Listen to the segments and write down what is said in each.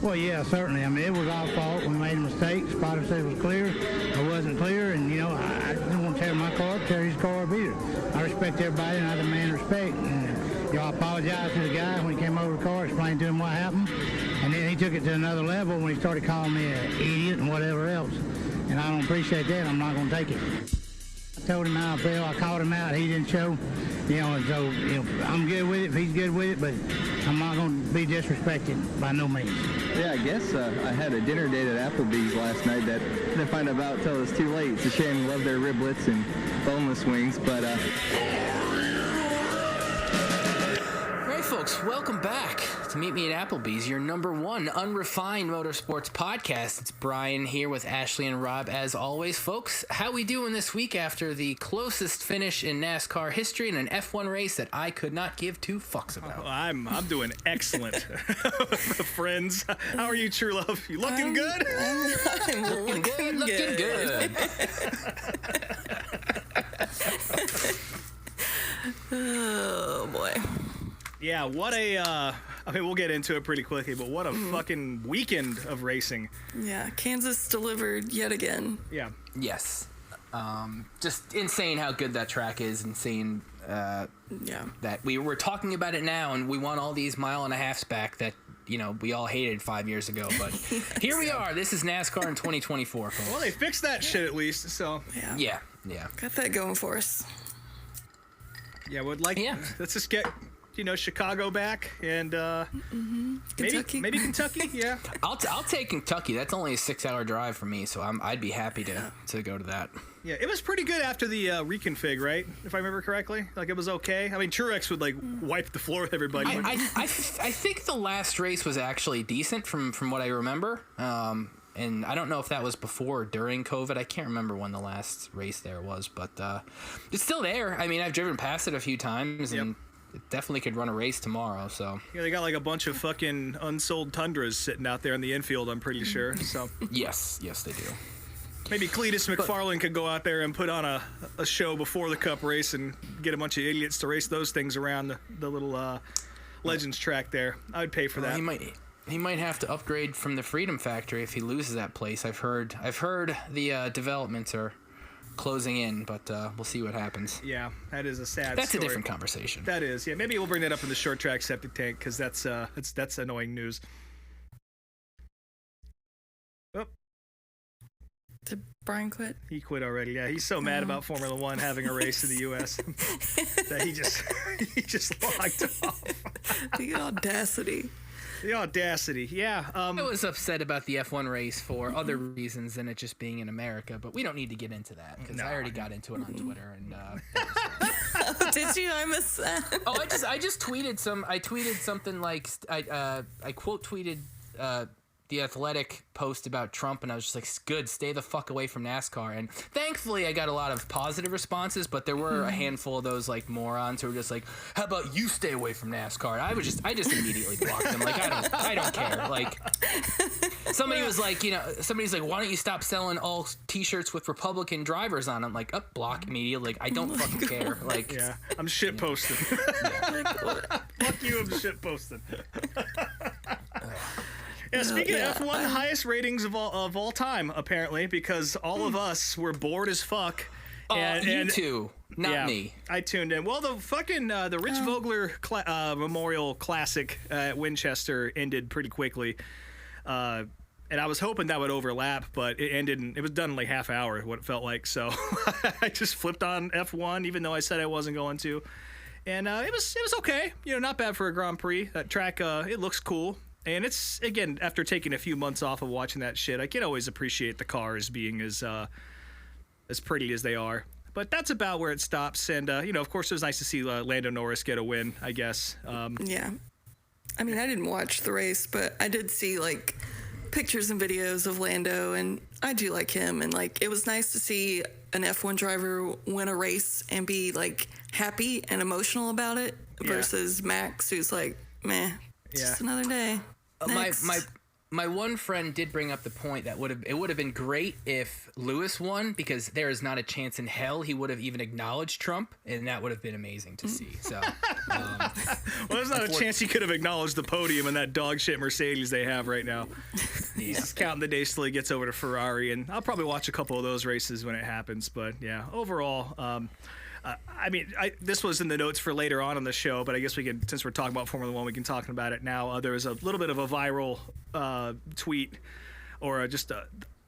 Well, yeah, certainly. I mean, it was our fault. We made a mistake. The spotter said it was clear. I wasn't clear, and, I didn't want to tear my car up, tear his car up either. I respect everybody, and I demand respect. And, I apologized to the guy when he came over the car, explained to him what happened, and then he took it to another level when he started calling me an idiot and whatever else. And I don't appreciate that. I'm not going to take it. I told him how I felt. I called him out. He didn't show. And so, I'm good with it if he's good with it, but I'm not going to be disrespected by no means. Yeah, I guess I had a dinner date at Applebee's last night that I didn't find out until it was too late. It's a shame. Love their riblets and boneless wings, but... Right, folks, welcome back to Meet Me at Applebee's, your number one unrefined motorsports podcast. It's Brian here with Ashley and Rob, as always. Folks, how we doing this week after the closest finish in NASCAR history in an F1 race that I could not give two fucks about? I'm doing excellent, friends. How are you, True Love? You looking good? I'm looking good. Oh, boy. Yeah, what a, we'll get into it pretty quickly, but what a fucking weekend of racing. Yeah, Kansas delivered yet again. Yeah. Yes. Just insane how good that track is. Insane that we're talking about it now, and we want all these mile-and-a-halfs back that, we all hated 5 years ago. But here we are. This is NASCAR in 2024, folks. Well, they fixed that shit at least, so. Yeah. Got that going for us. Yeah, let's just get... Chicago back and Kentucky. maybe Kentucky. Yeah, I'll take Kentucky. That's only a 6-hour drive for me, so I'd be happy to go to that. Yeah, it was pretty good after the reconfig, right? If I remember correctly, it was okay. I mean, Truex would wipe the floor with everybody. I think the last race was actually decent from what I remember. And I don't know if that was before or during COVID. I can't remember when the last race there was, but it's still there. I mean, I've driven past it a few times, and it definitely could run a race tomorrow. So yeah, they got a bunch of fucking unsold Tundras sitting out there in the infield, I'm pretty sure. So yes, they do. Maybe Cletus McFarlane could go out there and put on a show before the Cup race and get a bunch of idiots to race those things around the little Legends track there. I would pay for that. He might have to upgrade from the Freedom Factory if he loses that place. I've heard the developments are closing in, but we'll see what happens. Yeah, that is a sad That's story. A different conversation. That is. Yeah, maybe we'll bring that up in the short track septic tank, because that's annoying news. Oh. Did Brian quit? He quit already. Yeah, he's so mad about Formula One having a race in the U.S. that he just logged off. The audacity. The audacity, yeah. I was upset about the F1 race for other reasons than it just being in America, but we don't need to get into that because I already got into it on Twitter. And did you? I missed that. Oh, I just tweeted I tweeted something like I quote tweeted the Athletic post about Trump, and I was just like, good, stay the fuck away from NASCAR. And thankfully I got a lot of positive responses, but there were a handful of those morons who were just like, how about you stay away from NASCAR? And I just immediately blocked them. I don't care. Somebody was somebody's like, why don't you stop selling all t-shirts with Republican drivers on them? Like, block immediately. I don't fucking care. Yeah, I'm shit posting. Fuck you, I'm shit posting. Yeah, speaking of F1, highest ratings of all time, apparently, because all of us were bored as fuck. You two, not me. I tuned in. Well, the fucking the Rich Vogler Memorial Classic at Winchester ended pretty quickly, and I was hoping that would overlap, but it ended. It was done in half hour, what it felt like. So I just flipped on F1, even though I said I wasn't going to, and it was okay. Not bad for a Grand Prix. That track, it looks cool. And it's, again, after taking a few months off of watching that shit, I can always appreciate the cars being as pretty as they are. But that's about where it stops. And, of course, it was nice to see Lando Norris get a win, I guess. Yeah. I mean, I didn't watch the race, but I did see, pictures and videos of Lando, and I do like him. And, it was nice to see an F1 driver win a race and be, happy and emotional about it versus Max, who's meh, just another day. my one friend did bring up the point that it would have been great if Lewis won, because there is not a chance in hell he would have even acknowledged Trump, and that would have been amazing to see. So, Well, there's not a chance he could have acknowledged the podium in that dog shit Mercedes they have right now. He's just counting the days till he gets over to Ferrari, and I'll probably watch a couple of those races when it happens. But yeah, overall, I mean, this was in the notes for later on in the show, but I guess we can, since we're talking about Formula One, we can talk about it now. There was a little bit of a viral tweet, or just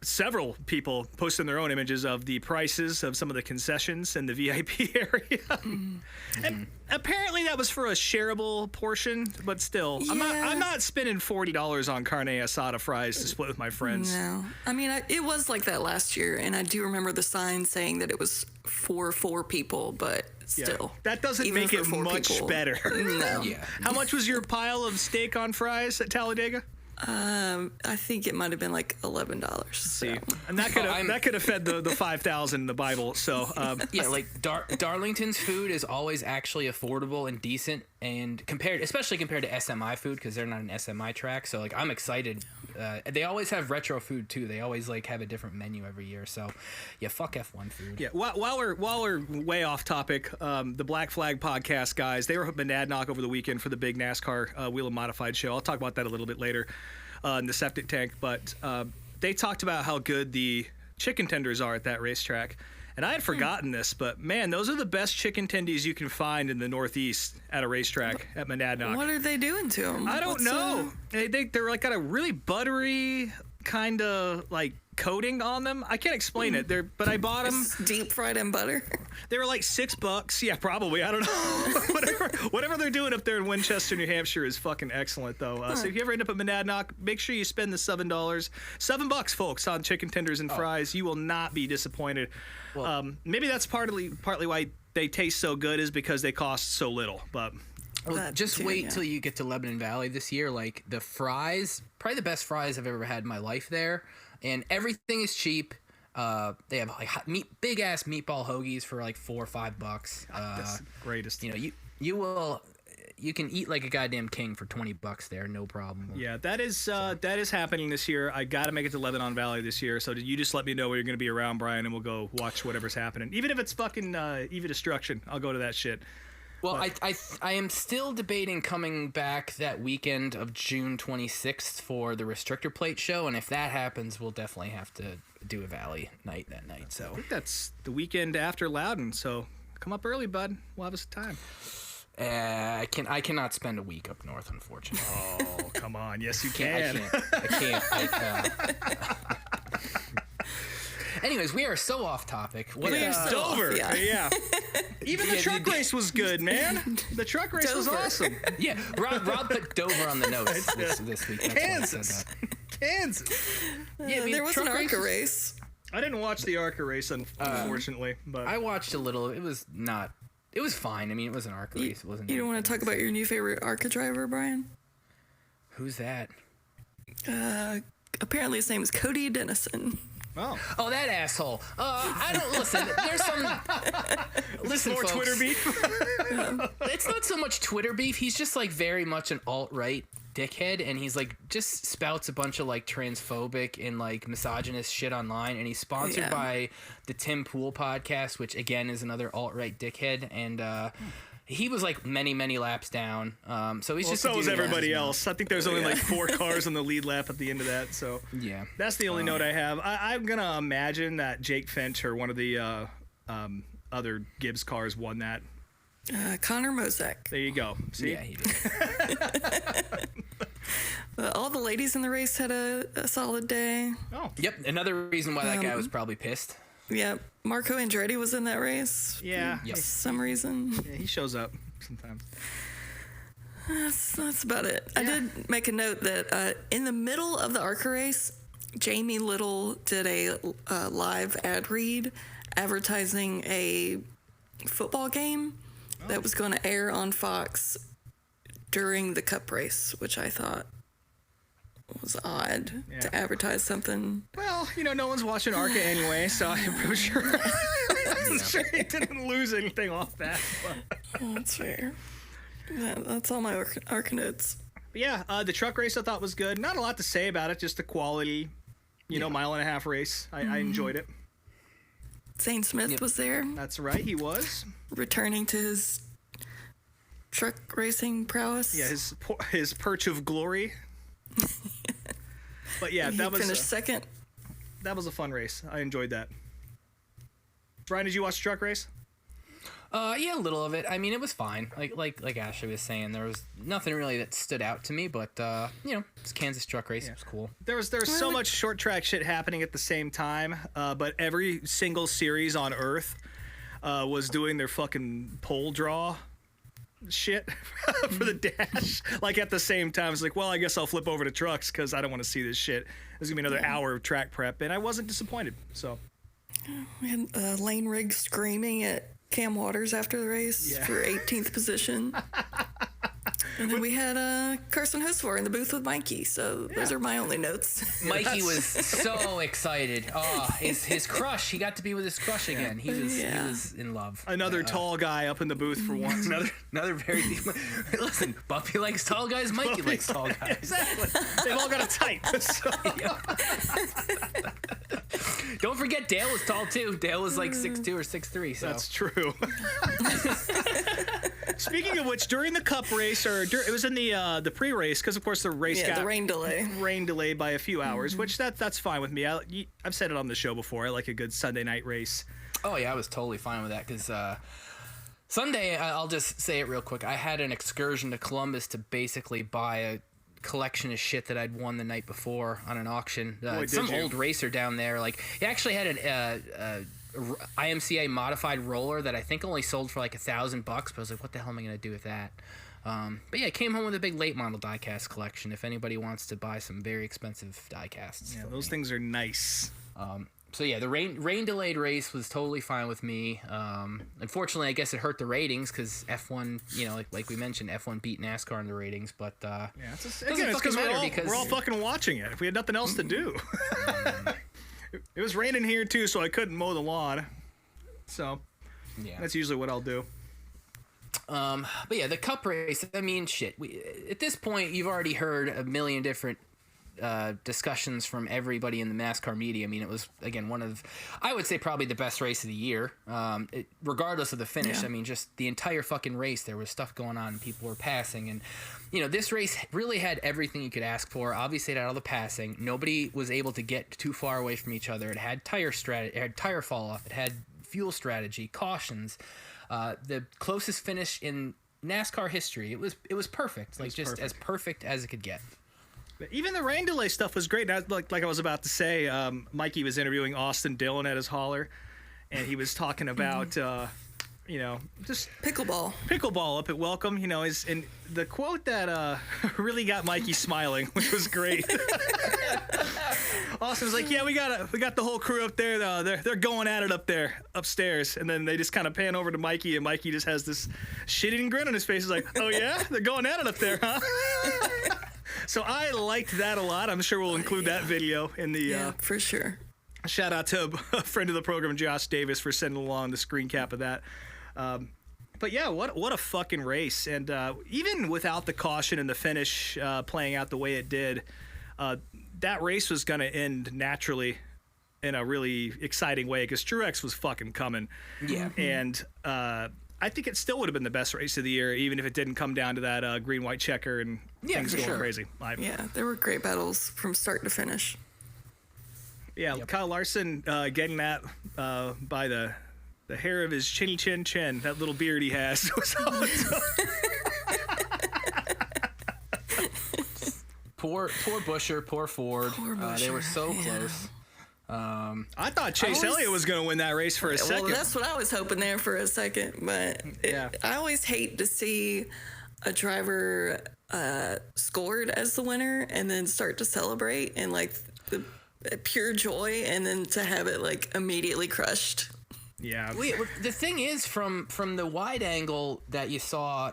several people posting their own images of the prices of some of the concessions in the VIP area. And apparently that was for a shareable portion, but still, I'm not spending $40 on carne asada fries to split with my friends. No. I mean, it was like that last year, and I do remember the sign saying that it was for 4 people, but still. That doesn't even make for it 4 much people, better. No. yeah. How much was your pile of steak on fries at Talladega? I think it might have been like $11. See, and that could have fed the 5,000 in the Bible. So Yeah, like Darlington's food is always actually affordable and decent, and especially compared to SMI food, because they're not an SMI track. So like, I'm excited. They always have retro food too. They always like have a different menu every year. So yeah, fuck F1 food. yeah, while we're way off topic, the Black Flag podcast guys, they were at Monadnock over the weekend for the big NASCAR Wheel and Modified show. I'll talk about that a little bit later in the septic tank, but they talked about how good the chicken tenders are at that racetrack. And I had forgotten this, but man, those are the best chicken tendies you can find in the Northeast at a racetrack at Monadnock. What are they doing to them? I don't know. They're like got a really buttery kind of like coating on them. I can't explain it. But I bought them. Deep fried in butter. They were like $6. Yeah, probably. I don't know. whatever they're doing up there in Winchester, New Hampshire is fucking excellent, though. So if you ever end up at Monadnock, make sure you spend the $7, $7, folks, on chicken tenders and fries. You will not be disappointed. Well, maybe that's partly why they taste so good, is because they cost so little. But That just too, wait yeah. till you get to Lebanon Valley this year. Like, the fries, probably the best fries I've ever had in my life there, and everything is cheap. They have like big ass meatball hoagies for like $4 or $5. that's the greatest. You know, you can eat like a goddamn king for $20 there, no problem. Yeah, that is happening this year. I got to make it to Lebanon Valley this year. So you just let me know where you're going to be around, Brian, and we'll go watch whatever's happening. Even if it's fucking Eva Destruction, I'll go to that shit. Well, I am still debating coming back that weekend of June 26th for the Restrictor Plate show, and if that happens, we'll definitely have to do a Valley night that night. So I think that's the weekend after Loudon. So come up early, bud. We'll have us a time. I cannot spend a week up north, unfortunately. Oh, come on. Yes, you I can. can't. Anyways, we are so off topic. What We are so Dover. off, yeah. Even the truck race was good, man. The truck race was Dover. awesome. Yeah, Rob put Dover on the notes this week. That's why I said Kansas. that. Kansas. Yeah, I mean, There was an truck ARCA races- race. I didn't watch the ARCA race, unfortunately. But I watched a little. It was fine. I mean, it was an ARCA race. It wasn't. You don't want to talk about your new favorite ARCA driver, Brian? Who's that? Apparently his name is Cody Dennison. Oh, that asshole. I don't listen. There's some. Listen, more folks, Twitter beef. It's not so much Twitter beef. He's just like very much an alt-right dickhead, and he's like just spouts a bunch of like transphobic and like misogynist shit online, and he's sponsored Yeah. by the Tim Pool podcast, which again is another alt-right dickhead, and he was like many laps down. So he's just a So was dude who everybody has no- else. I think there's only like 4 cars on the lead lap at the end of that. So Yeah. that's the only note I have. I'm gonna imagine that Jake Finch or one of the other Gibbs cars won that. Connor Mosek. There you go. See? Yeah, he did. All the ladies in the race had a solid day. Oh, Yep. Another reason why that guy was probably pissed. Yeah, Marco Andretti was in that race yeah. Yep. for some reason. Yeah, he shows up sometimes. That's about it. I did make a note that in the middle of the ARCA race, Jamie Little did a live ad read advertising a football game that was going to air on Fox during the Cup race, which I thought was odd to advertise something. Well, no one's watching ARCA anyway, so I'm sure, sure he didn't lose anything off that. But. That's fair. That's all my ARCA notes. But yeah, the truck race I thought was good. Not a lot to say about it, just a quality, mile and a half race. I enjoyed it. Zane Smith was there, That's right, he was. returning to his truck racing prowess. Yeah, his perch of glory. But yeah, he that was finished second. that was a fun race. I enjoyed that. Brian, did you watch the truck race? Yeah, a little of it. I mean, it was fine. Like Ashley was saying, there was nothing really that stood out to me, but it's Kansas truck race. It was cool. There was so much short track shit happening at the same time, but every single series on Earth was doing their fucking pole draw shit for the dash, like at the same time. It's like, well, I guess I'll flip over to trucks because I don't want to see this shit. There's gonna be another hour of track prep, and I wasn't disappointed. So We had Lane Riggs screaming at Cam Waters after the race for 18th position. And then we had Carson Hosfar in the booth with Mikey. So those are my only notes. Mikey was so excited. Oh, his crush. He got to be with his crush again. He was in love. another tall guy up in the booth for once. Another very listen. Buffy likes tall guys. Mikey likes tall guys. Exactly. They've all got a type. So. Don't forget Dale was tall too. Dale was like 6'2" or 6'3". So That's true. Speaking of which, during the Cup race, it was in the pre-race, because of course the race got the rain delay. rain delayed by a few hours, which that's fine with me. I've said it on the show before. I like a good Sunday night race. Oh yeah, I was totally fine with that because Sunday, I'll just say it real quick. I had an excursion to Columbus to basically buy a collection of shit that I'd won the night before on an auction. Some old racer down there, like he actually had an IMCA modified roller that I think only sold for like $1,000. But I was like, what the hell am I gonna do with that? But yeah, I came home with a big late model diecast collection. If anybody wants to buy some very expensive diecasts, Yeah, those things are nice. So yeah, the rain delayed race was totally fine with me. Unfortunately, I guess it hurt the ratings because F1, like we mentioned, F1 beat NASCAR in the ratings. But It's doesn't because fucking matter because we're all fucking watching it. If we had nothing else to do, it was raining here too, so I couldn't mow the lawn. So yeah. that's usually what I'll do. But yeah, the Cup race. I mean, shit. At this point, you've already heard a million different discussions from everybody in the NASCAR media. I mean, it was again I would say probably the best race of the year, regardless of the finish. Yeah. I mean, just the entire fucking race, there was stuff going on and people were passing, and this race really had everything you could ask for. Obviously, it had all the passing. Nobody was able to get too far away from each other. It had tire fall off. It had fuel strategy, cautions. The closest finish in NASCAR history. It was perfect. As perfect as it could get. Even the rain delay stuff was great. Like I was about to say, Mikey was interviewing Austin Dillon at his hauler, and he was talking about, just pickleball up at Welcome. And the quote that really got Mikey smiling, which was great. Austin was like, "Yeah, we got the whole crew up there. They're going at it up there upstairs." And then they just kind of pan over to Mikey, and Mikey just has this shit-eating grin on his face. He's like, "Oh yeah, they're going at it up there, huh?" So I liked that a lot. I'm sure we'll include that video in the. For sure. Shout out to a friend of the program, Josh Davis, for sending along the screen cap of that. But yeah, what a fucking race. And even without the caution and the finish playing out the way it did, that race was going to end naturally in a really exciting way because Truex was fucking coming. Yeah. And I think it still would have been the best race of the year, even if it didn't come down to that green-white checker and things going crazy. Yeah, there were great battles from start to finish. Yeah, yep. Kyle Larson getting that by the hair of his chinny chin chin, that little beard he has. Poor Buescher, poor Ford. They were so close. I thought Chase Elliott was going to win that race for a second. Well, that's what I was hoping there for a second. But I always hate to see a driver scored as the winner and then start to celebrate and like the pure joy, and then to have it like immediately crushed. Yeah. The thing is, from the wide angle that you saw,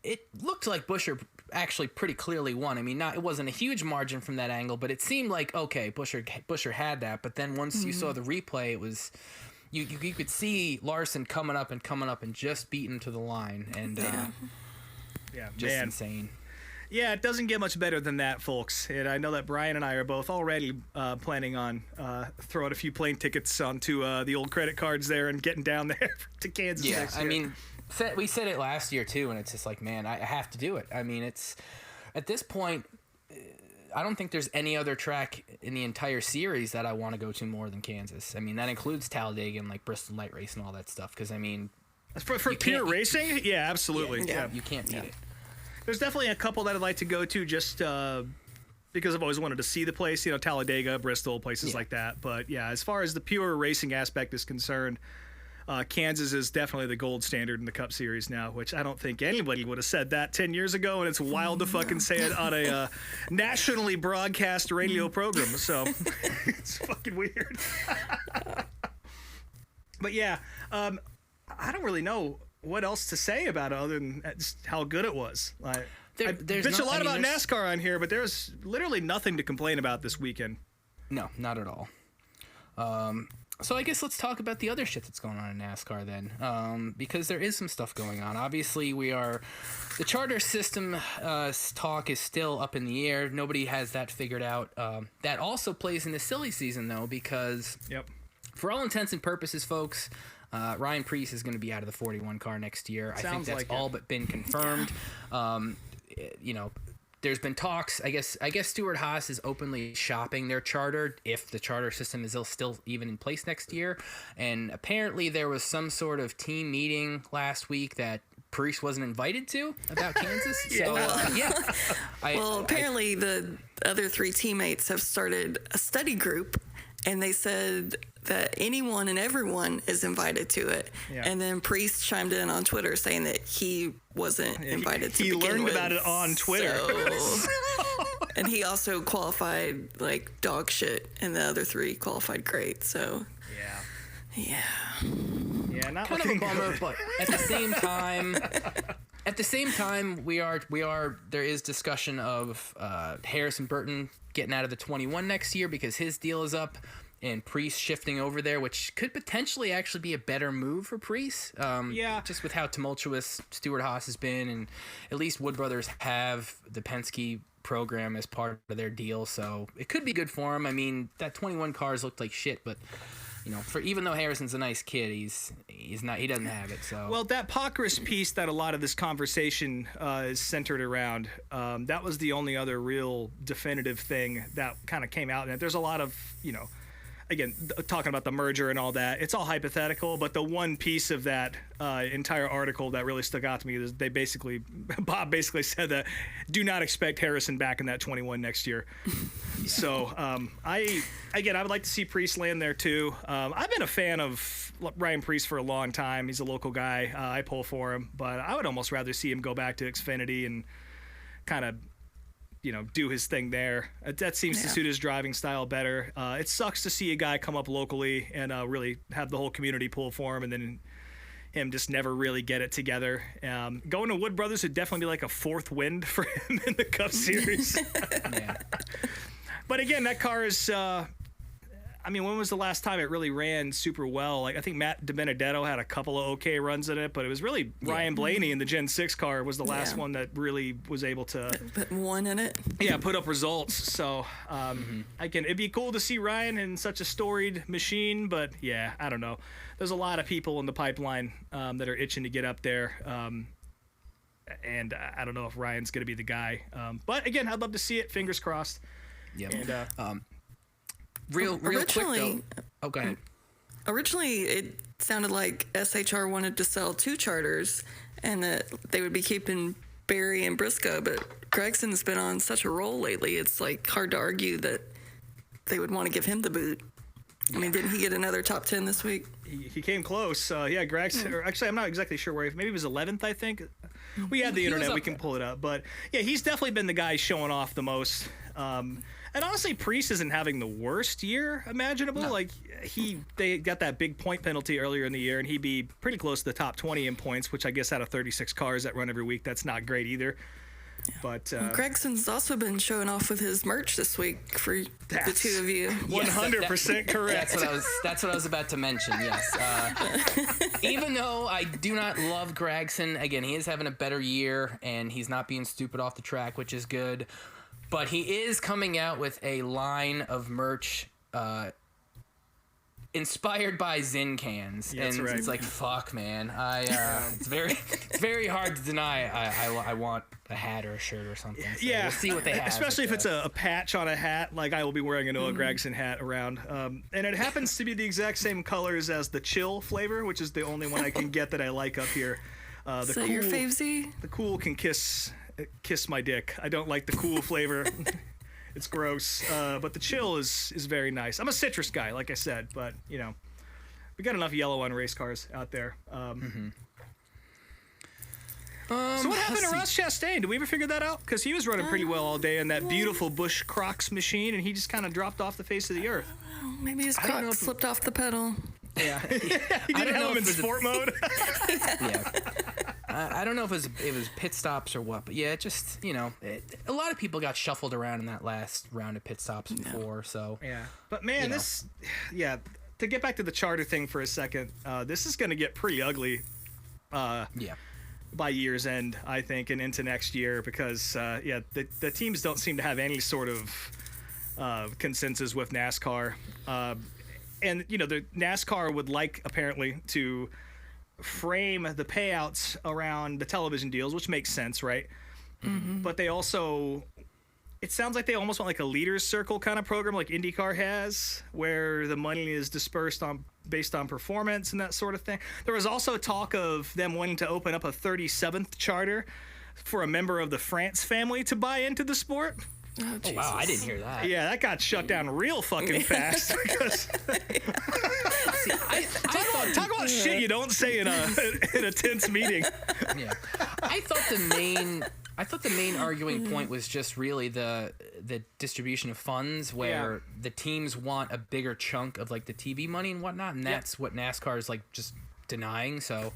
it looked like Buescher actually pretty clearly won. I mean, it wasn't a huge margin from that angle, but it seemed like, okay, Buescher had that. But then once you saw the replay, it was you could see Larson coming up and just beating to the line, and just insane. Yeah, it doesn't get much better than that, folks. And I know that Brian and I are both already planning on throwing a few plane tickets onto the old credit cards there and getting down there to Kansas Yeah, next I year. mean, we said it last year too, and it's just like, man, I have to do it. I mean, it's at this point, I don't think there's any other track in the entire series that I want to go to more than Kansas. I mean, that includes Talladega and like Bristol Light Race and all that stuff. Because I mean, for you pure can't- racing, yeah, absolutely. Yeah. you can't beat it. There's definitely a couple that I'd like to go to just because I've always wanted to see the place, Talladega, Bristol, places Yeah. like that. But yeah, as far as the pure racing aspect is concerned, Kansas is definitely the gold standard in the Cup Series now, which I don't think anybody would have said that 10 years ago, and it's wild to fucking say it on a nationally broadcast radio program, so it's fucking weird. But yeah, I don't really know what else to say about it other than just how good it was. Like, I There's bitch a not- lot I mean, about there's- NASCAR on here, but there's literally nothing to complain about this weekend. No, not at all. So I guess let's talk about the other shit that's going on in NASCAR then, because there is some stuff going on. Obviously, the charter system talk is still up in the air. Nobody has that figured out. That also plays in the silly season though, because Yep. for all intents and purposes, folks, Ryan Preece is going to be out of the 41 car next year. I think Sounds that's like all it. but been confirmed. There's been talks. I guess Stuart Haas is openly shopping their charter if the charter system is still even in place next year. And apparently there was some sort of team meeting last week that Preece wasn't invited to about Kansas. So Well, apparently the other three teammates have started a study group, and they said that anyone and everyone is invited to it. Yeah. And then Priest chimed in on Twitter saying that he wasn't invited to he begin learned with. about it on Twitter. So- and he also qualified like dog shit, and the other three qualified great. So Yeah. yeah. Yeah, not kind of a looking bummer, good. but at the same time, there is discussion of Harrison Burton getting out of the 21 next year because his deal is up, and Preece shifting over there, which could potentially actually be a better move for Preece. Yeah. Just with how tumultuous Stuart Haas has been, and at least Wood Brothers have the Penske program as part of their deal, so it could be good for him. I mean, that 21 cars looked like shit, but for even though Harrison's a nice kid, he doesn't have it. So Well, that Pockris piece that a lot of this conversation is centered around, that was the only other real definitive thing that kind of came out. And there's a lot of, again, talking about the merger and all that. It's all hypothetical, but the one piece of that entire article that really stuck out to me is Bob basically said that do not expect Harrison back in that 21 next year. So I would like to see Preece land there too. I've been a fan of Ryan Preece for a long time. He's a local guy. I pull for him, but I would almost rather see him go back to Xfinity and kind of do his thing there. That seems to suit his driving style better. It sucks to see a guy come up locally and really have the whole community pull for him, and then him just never really get it together. Going to Wood Brothers would definitely be like a fourth wind for him in the Cup Series. yeah. But again, that car is. When was the last time it really ran super well? Like I think Matt DiBenedetto had a couple of okay runs in it, but it was really Ryan Blaney in the Gen 6 car was the last one that really was able to Put one in it. put up results. So again, it'd be cool to see Ryan in such a storied machine, but yeah, I don't know. There's a lot of people in the pipeline that are itching to get up there. And I don't know if Ryan's going to be the guy. But again, I'd love to see it. Fingers crossed. Yeah. And Real quick Originally- though. Oh, go ahead. Originally, it sounded like SHR wanted to sell 2 charters and that they would be keeping Barry and Briscoe, but Gregson's been on such a roll lately, it's like hard to argue that they would want to give him the boot. I mean, didn't he get another top 10 this week? he came close. Gregson. Or actually, I'm not exactly sure where. Maybe he was 11th, I think. We have the He was internet. up We can there. pull it up. But yeah, he's definitely been the guy showing off the most. And honestly, Preece isn't having the worst year imaginable. No. Like they got that big point penalty earlier in the year, and he'd be pretty close to the top 20 in points, which I guess out of 36 cars that run every week, that's not great either. But Gregson's also been showing off with his merch this week for the That's- two of you. 100% correct. That's what I was about to mention. Yes. Even though I do not love Gregson, again, he is having a better year and he's not being stupid off the track, which is good. But he is coming out with a line of merch inspired by Zyn cans, That's and right. it's like, fuck, man. It's very hard to deny. I want a hat or a shirt or something. So Yeah, we'll see what they have. especially if at it's a patch on a hat. Like I will be wearing a Noah Gregson hat around, and it happens to be the exact same colors as the Chill flavor, which is the only one I can get that I like up here. The Is that your favesy? The Cool can kiss my dick. I don't like the Cool flavor. It's gross. But the Chill is very nice. I'm a citrus guy, like I said, but you know, we got enough yellow on race cars out there. So what happened to Ross Chastain? Did we ever figure that out? Because he was running pretty well all day in that beautiful Busch Crocs machine, and he just kind of dropped off the face of the earth. Maybe his don't know croc if- slipped off the pedal. Yeah. He don't didn't know have him in if it's a- sport mode. Yeah. I don't know if it was pit stops or what, but yeah, it just, you know, a lot of people got shuffled around in that last round of pit stops before, so. Yeah, but man, know. to get back to the charter thing for a second, this is going to get pretty ugly Yeah. by year's end, I think, and into next year because, the teams don't seem to have any sort of consensus with NASCAR. And, you know, the NASCAR would like, apparently, to frame the payouts around the television deals, which makes sense, right? But they also... It sounds like they almost want like a leaders circle kind of program like IndyCar has, where the money is dispersed based on performance and that sort of thing. There was also talk of them wanting to open up a 37th charter for a member of the France family to buy into the sport. Oh, Oh, wow, I didn't hear that. Yeah, that got shut down real fucking fast. Because talk about shit you don't say in a tense meeting. Yeah. I thought the main arguing point was just really the distribution of funds, where the teams want a bigger chunk of like the TV money and whatnot, and that's what NASCAR is like just denying. So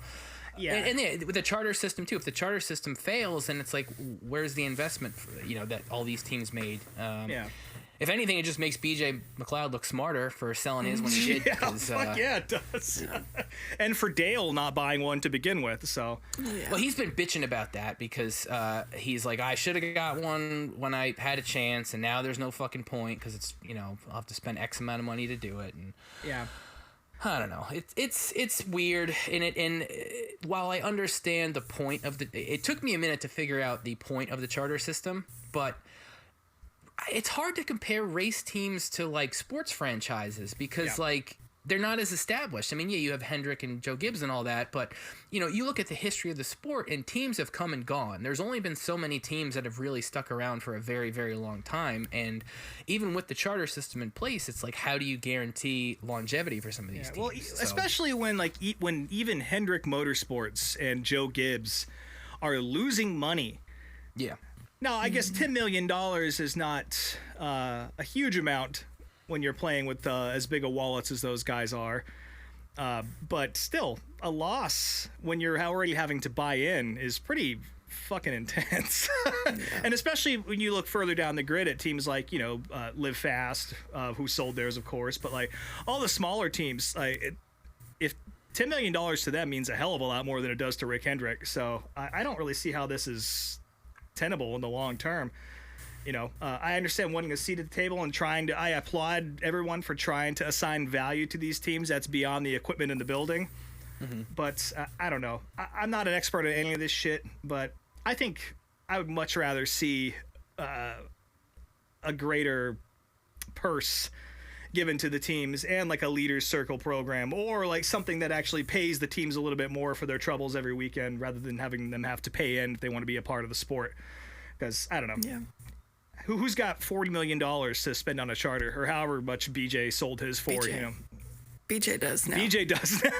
Yeah. and with the charter system too, if the charter system fails, then it's like, where's the investment for, you know, that all these teams made? Yeah. If anything, it just makes BJ McLeod look smarter for selling his when he did. Yeah, 'cause, fuck yeah, it does. And for Dale not buying one to begin with, so Well, he's been bitching about that because he's like, I should have got one when I had a chance, and now there's no fucking point because it's, you know, I'll have to spend X amount of money to do it, and yeah. I don't know. It's weird, and while I understand the point of it took me a minute to figure out the point of the charter system, but it's hard to compare race teams to like sports franchises because like they're not as established. I mean, yeah, you have Hendrick and Joe Gibbs and all that, but you know, you look at the history of the sport and teams have come and gone. There's only been so many teams that have really stuck around for a very, very long time. And even with the charter system in place, it's like, how do you guarantee longevity for some of these teams? Well, So- especially when when even Hendrick Motorsports and Joe Gibbs are losing money. yeah. Now, I guess $10 million is not a huge amount when you're playing with as big a wallets as those guys are. But still, a loss when you're already having to buy in is pretty fucking intense. And especially when you look further down the grid at teams like, you know, Live Fast, who sold theirs, of course. But like all the smaller teams, if $10 million to them means a hell of a lot more than it does to Rick Hendrick. So I don't really see how this is tenable in the long term. You know, I understand wanting a seat at the table and I applaud everyone for trying to assign value to these teams that's beyond the equipment in the building. But I don't know. I'm not an expert at any of this shit, but I think I would much rather see a greater purse given to the teams and like a leaders circle program or like something that actually pays the teams a little bit more for their troubles every weekend rather than having them have to pay in if they want to be a part of the sport. Because I don't know. Yeah. Who's got $40 million to spend on a charter or however much BJ sold his for, BJ. you know. BJ does now. BJ does now.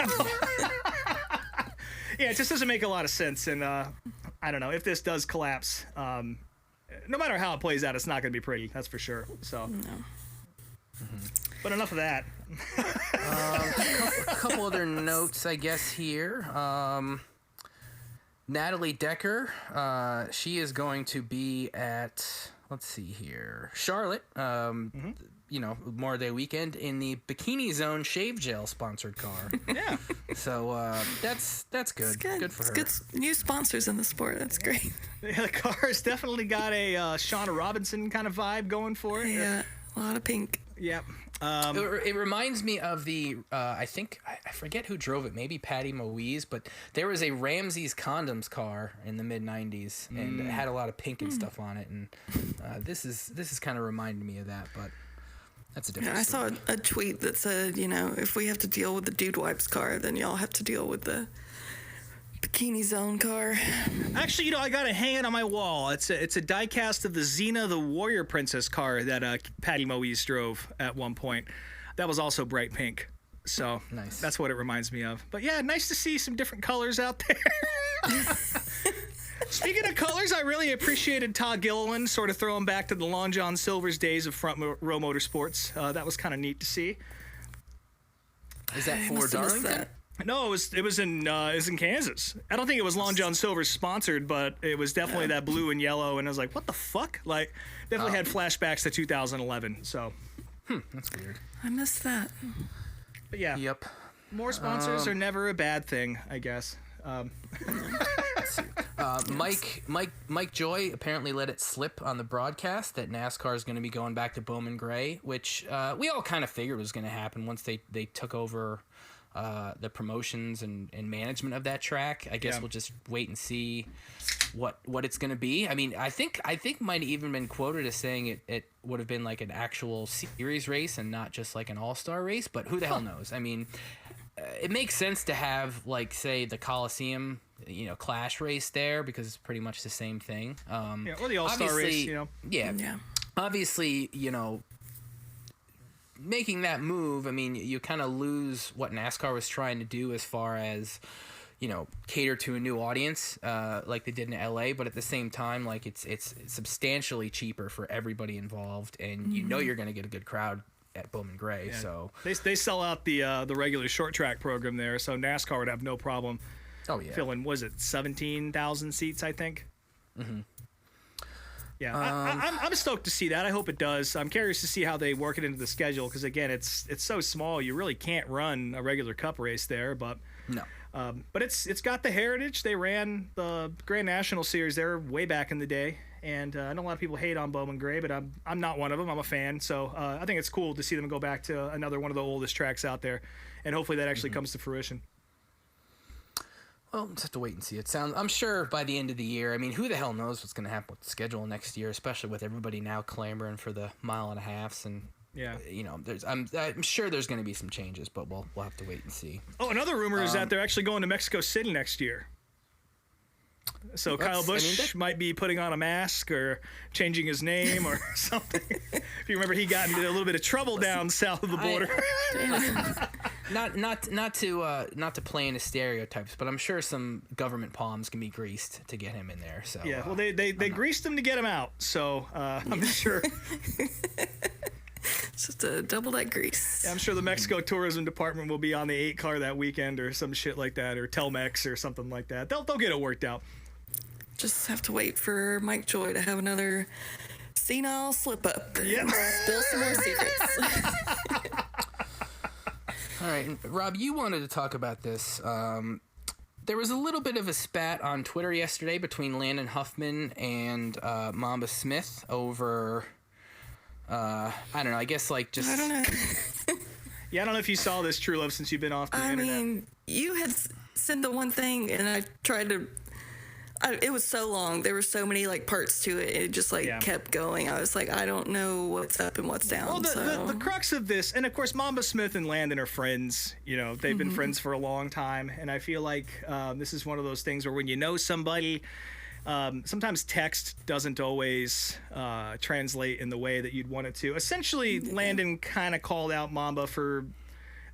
Yeah, it just doesn't make a lot of sense. And I don't know, if this does collapse, no matter how it plays out, it's not going to be pretty. That's for sure. So. No. But enough of that. A couple other notes, I guess, here. Natalie Decker, she is going to be at, let's see here, Charlotte, Memorial Day weekend in the Bikini Zone Shave Gel sponsored car. Yeah. So that's good. It's good. Good for It's her. good new sponsors in the sport. That's great. Yeah, the car's definitely got a Shauna Robinson kind of vibe going for it. Yeah, a lot of pink. Yep. It reminds me of the, I think, I forget who drove it, maybe Patty Moise, but there was a Ramsey's Condoms car in the mid-90s, and it had a lot of pink and stuff on it, and this is kind of reminding me of that, but that's a different Yeah, I story. saw a tweet that said, if we have to deal with the Dude Wipes car, then y'all have to deal with the Bikini Zone car. Actually, I got it hanging on my wall. It's a diecast of the Xena the Warrior Princess car that Patty Moise drove at one point. That was also bright pink. So Nice. That's what it reminds me of. But yeah, nice to see some different colors out there. Speaking of colors, I really appreciated Todd Gilliland sort of throwing back to the Long John Silver's days of front row motorsports. That was kind of neat to see. Is that I for must have missed Darlington? that. No, it was in Kansas. I don't think it was Long John Silver's sponsored, but it was definitely that blue and yellow. And I was like, what the fuck? Like, definitely had flashbacks to 2011. So, That's weird. I missed that. but yeah, Yep. more sponsors are never a bad thing, I guess. Mike Joy apparently let it slip on the broadcast that NASCAR is going to be going back to Bowman Gray, which we all kind of figured was going to happen once they took over the promotions and management of that track. I guess Yeah. we'll just wait and see what it's going to be. I mean, I think might have even been quoted as saying it would have been like an actual series race and not just like an all-star race, but who the hell knows? I mean, it makes sense to have, like, say, the Coliseum, Clash race there because it's pretty much the same thing. Yeah, or the All-Star race, Yeah. Yeah. Obviously, making that move, I mean, you kind of lose what NASCAR was trying to do as far as, cater to a new audience, like they did in LA. But at the same time, like, it's substantially cheaper for everybody involved, and you're going to get a good crowd at Bowman Gray. So They sell out the regular short track program there, so NASCAR would have no problem filling, was it 17,000 seats, I think? Mm-hmm. Yeah, I'm stoked to see that. I hope it does. I'm curious to see how they work it into the schedule because, again, it's so small. You really can't run a regular cup race there, but no. But it's got the heritage. They ran the Grand National Series there way back in the day, and I know a lot of people hate on Bowman Gray, but I'm not one of them. I'm a fan, so I think it's cool to see them go back to another one of the oldest tracks out there, and hopefully that actually comes to fruition. Well, just have to wait and see. I'm sure by the end of the year. I mean, who the hell knows what's going to happen with the schedule next year, especially with everybody now clamoring for the 1.5 miles and. Yeah. I'm sure there's going to be some changes, but we'll have to wait and see. Oh, another rumor is that they're actually going to Mexico City next year. So Kyle Busch might be putting on a mask or changing his name or something. If you remember, he got into a little bit of trouble down south of the border. Not to play into stereotypes, but I'm sure some government palms can be greased to get him in there. So Yeah, well, they greased him to get him out. So I'm sure. It's just a double that grease. I'm sure the Mexico Tourism Department will be on the 8 car that weekend or some shit like that, or Telmex or something like that. They'll get it worked out. Just have to wait for Mike Joy to have another senile slip up. Yep. Spill some more secrets. All right, and Rob, you wanted to talk about this. There was a little bit of a spat on Twitter yesterday between Landon Huffman and Mamba Smith over. I don't know. I guess like just. I don't know. Yeah, I don't know if you saw this, True Love, since you've been off the I internet. mean, you had said the one thing, and I tried to. It was so long. There were so many parts to it. It just kept going. I was like, I don't know what's up and what's down. Well, the crux of this, and of course, Mamba Smith and Landon are friends. They've been friends for a long time, and I feel like this is one of those things where when you know somebody, sometimes text doesn't always translate in the way that you'd want it to. Essentially, Landon kind of called out Mamba for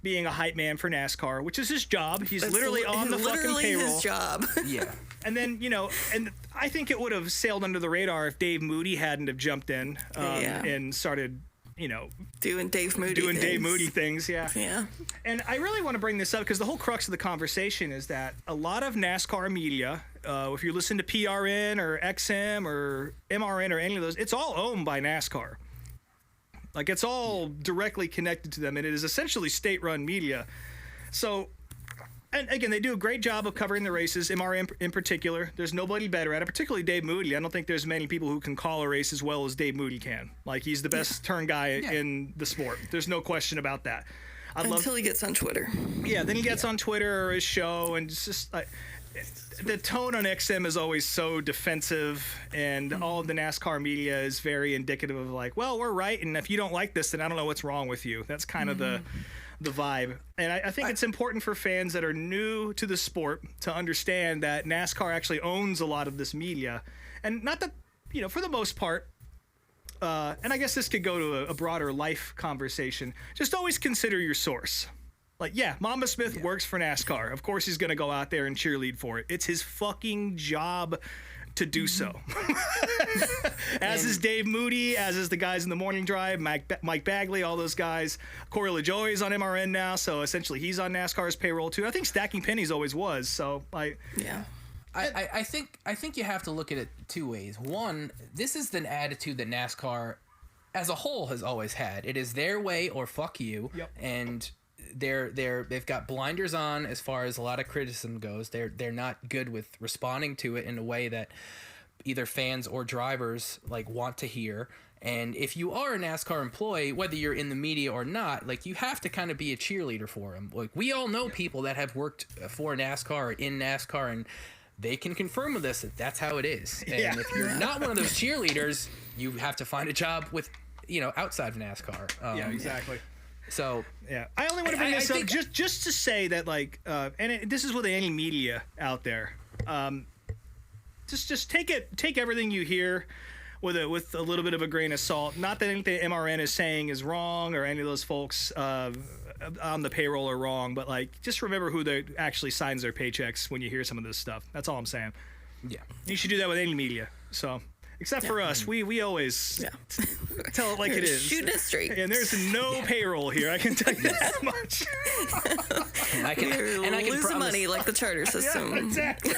being a hype man for NASCAR, which is his job. He's literally on the fucking payroll. His job. Yeah. And then, and I think it would have sailed under the radar if Dave Moody hadn't have jumped in and started Doing Dave Moody doing Dave things. Moody things. Yeah. Yeah. And I really want to bring this up because the whole crux of the conversation is that a lot of NASCAR media, if you listen to PRN or XM or MRN or any of those, it's all owned by NASCAR. Like, it's all directly connected to them, and it is essentially state-run media. So, and again, they do a great job of covering the races, MRN in particular. There's nobody better at it, particularly Dave Moody. I don't think there's many people who can call a race as well as Dave Moody can. Like, he's the best turn guy in the sport. There's no question about that. Until he gets on Twitter. Yeah, then he gets on Twitter or his show, and it's just like, the tone on XM is always so defensive, and all of the NASCAR media is very indicative of like, well, we're right, and if you don't like this, then I don't know what's wrong with you. That's kind of the vibe. And I think it's important for fans that are new to the sport to understand that NASCAR actually owns a lot of this media. And not that, for the most part, and I guess this could go to a broader life conversation, just always consider your source. Like, yeah, Mama Smith works for NASCAR. Of course he's going to go out there and cheerlead for it. It's his fucking job to do so. As is Dave Moody, as is the guys in the Morning Drive, Mike Bagley, all those guys. Corey LaJoie is on MRN now, so essentially he's on NASCAR's payroll too. I think Stacking Pennies always was, so Yeah. I think you have to look at it two ways. One, this is an attitude that NASCAR as a whole has always had. It is their way or fuck you. Yep. And they've got blinders on as far as a lot of criticism goes. They're not good with responding to it in a way that either fans or drivers like want to hear. And if you are a NASCAR employee, whether you're in the media or not, like, you have to kind of be a cheerleader for them. Like, we all know people that have worked for NASCAR or in NASCAR, and they can confirm with us that that's how it is. And if you're not one of those cheerleaders, you have to find a job with, outside of NASCAR. yeah, exactly. So yeah, I only want to bring this up just to say that, like, this is with any media out there. Just take everything you hear with a little bit of a grain of salt. Not that anything MRN is saying is wrong or any of those folks on the payroll are wrong, but like, just remember who actually signs their paychecks when you hear some of this stuff. That's all I'm saying. yeah. You should do that with any media. So, except for us, we always tell it like it is. Shooting it straight. And there's no payroll here. I can tell you that much. And I can Losing promise, money like the charter system. Exactly.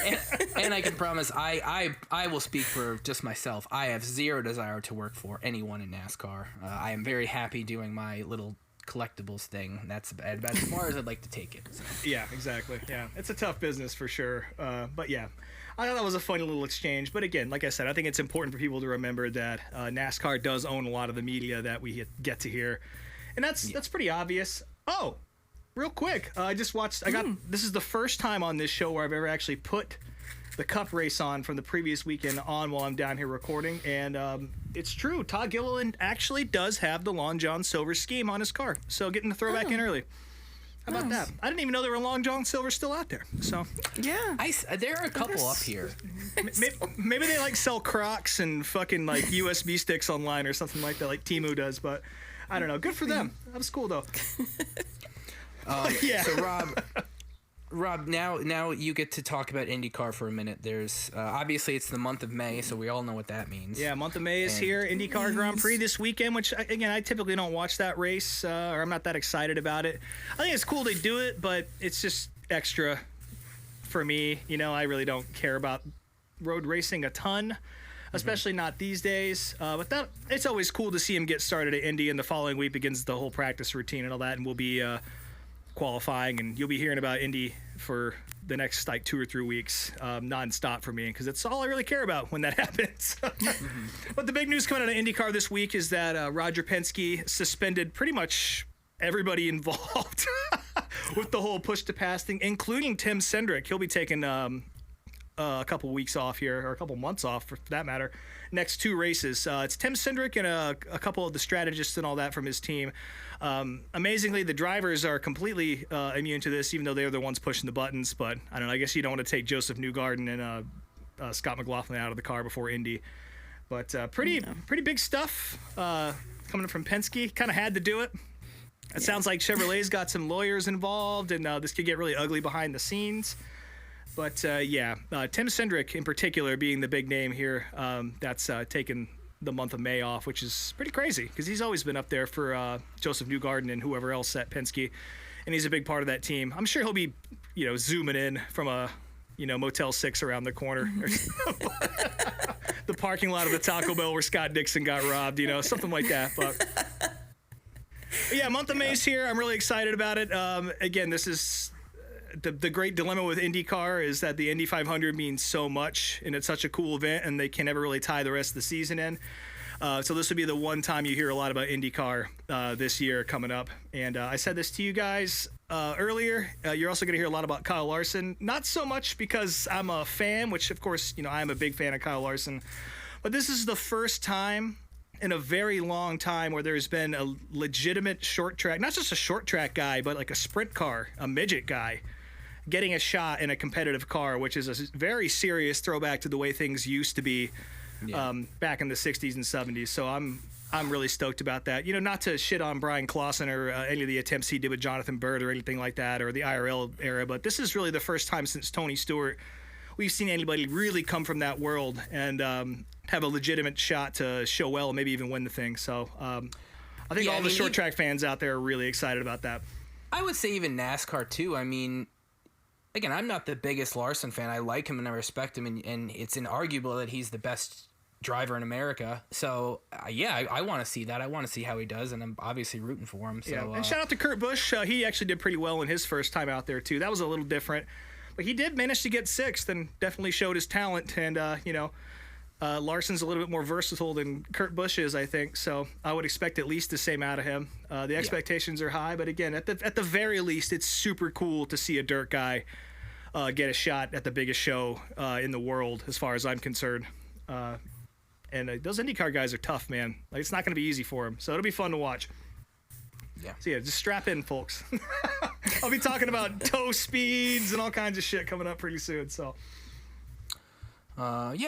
and I can promise I will speak for just myself. I have zero desire to work for anyone in NASCAR. I am very happy doing my little collectibles thing. That's about as far as I'd like to take it. So. Yeah, exactly. Yeah, it's a tough business for sure. But yeah, I thought that was a funny little exchange. But again, like I said, I think it's important for people to remember that NASCAR does own a lot of the media that we get to hear, and that's pretty obvious. Oh, real quick, I just watched. This is the first time on this show where I've ever actually put the Cup race on from the previous weekend on while I'm down here recording, and it's true. Todd Gilliland actually does have the Long John Silver scheme on his car, so getting the throwback in early. How about that? I didn't even know there were Long John Silver still out there. So Yeah. There are a couple up here. maybe they like sell Crocs and fucking like USB sticks online or something like that, like Temu does. But I don't know. Good for them. That was cool though. Yeah. So Rob, now you get to talk about IndyCar for a minute. There's obviously it's the month of May, so we all know what that means. Yeah, month of May is here. IndyCar Grand Prix this weekend, which, again, I typically don't watch that race, or I'm not that excited about it. I think it's cool they do it, but it's just extra for me. I really don't care about road racing a ton, especially not these days. But it's always cool to see him get started at Indy, and the following week begins the whole practice routine and all that, and we'll be qualifying, and you'll be hearing about Indy for the next like 2 or 3 weeks nonstop for me, because it's all I really care about when that happens. But the big news coming out of IndyCar this week is that Roger Penske suspended pretty much everybody involved with the whole push to pass thing, including Tim Cindric. He'll be taking a couple weeks off here, or a couple months off for that matter, next 2 races. It's Tim Cindric and a couple of the strategists and all that from his team. Amazingly, the drivers are completely immune to this, even though they're the ones pushing the buttons. But I don't know. I guess you don't want to take Joseph Newgarden and Scott McLaughlin out of the car before Indy. But pretty big stuff coming from Penske. Kind of had to do it. It sounds like Chevrolet's got some lawyers involved, and this could get really ugly behind the scenes. But Tim Cindric in particular being the big name here, that's taken the month of May off, which is pretty crazy because he's always been up there for Joseph Newgarden and whoever else at Penske, and he's a big part of that team. I'm sure he'll be, zooming in from a, Motel 6 around the corner, the parking lot of the Taco Bell where Scott Dixon got robbed, something like that. But yeah, month of May's here. I'm really excited about it. Again, this is the great dilemma with IndyCar is that the Indy 500 means so much, and it's such a cool event, and they can never really tie the rest of the season in. So this would be the one time you hear a lot about IndyCar this year coming up. And I said this to you guys earlier. You're also going to hear a lot about Kyle Larson. Not so much because I'm a fan, which, of course, I'm a big fan of Kyle Larson. But this is the first time in a very long time where there's been a legitimate short track, not just a short track guy, but like a sprint car, a midget guy, getting a shot in a competitive car, which is a very serious throwback to the way things used to be back in the 60s and 70s. So I'm really stoked about that. Not to shit on Brian Clausen or any of the attempts he did with Jonathan Bird or anything like that, or the IRL era, but this is really the first time since Tony Stewart we've seen anybody really come from that world and have a legitimate shot to show well and maybe even win the thing. So I think all the short track fans out there are really excited about that. I would say even NASCAR too. I mean, again, I'm not the biggest Larson fan. I like him and I respect him, and it's inarguable that he's the best driver in America. So I want to see that. I want to see how he does, and I'm obviously rooting for him. So yeah. And shout out to Kurt Busch. He actually did pretty well in his first time out there too. That was a little different, but he did manage to get sixth and definitely showed his talent. And Larson's a little bit more versatile than Kurt Busch is, I think. So I would expect at least the same out of him. The expectations are high, but again, at the very least, it's super cool to see a dirt guy get a shot at the biggest show in the world, as far as I'm concerned. And those IndyCar guys are tough, man. Like, it's not going to be easy for them. So it'll be fun to watch. Yeah. So yeah, just strap in, folks. I'll be talking about toe speeds and all kinds of shit coming up pretty soon. So.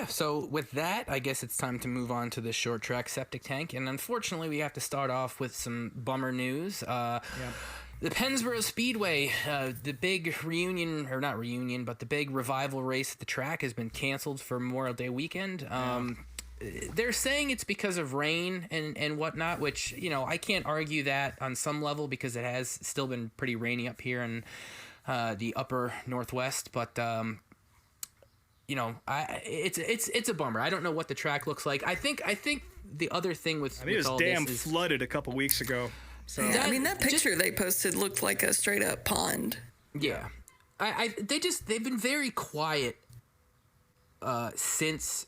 So with that, I guess it's time to move on to the short track septic tank. And unfortunately, we have to start off with some bummer news. The Pennsboro Speedway, the big reunion, or not reunion, but the big revival race at the track has been canceled for Memorial Day weekend. They're saying it's because of rain and whatnot, which, I can't argue that on some level because it has still been pretty rainy up here in the upper Northwest. But, it's a bummer. I don't know what the track looks like. I think the other thing with it was all damn this is, flooded a couple weeks ago. So Yeah, that picture they posted looked like a straight up pond. Yeah, they've been very quiet since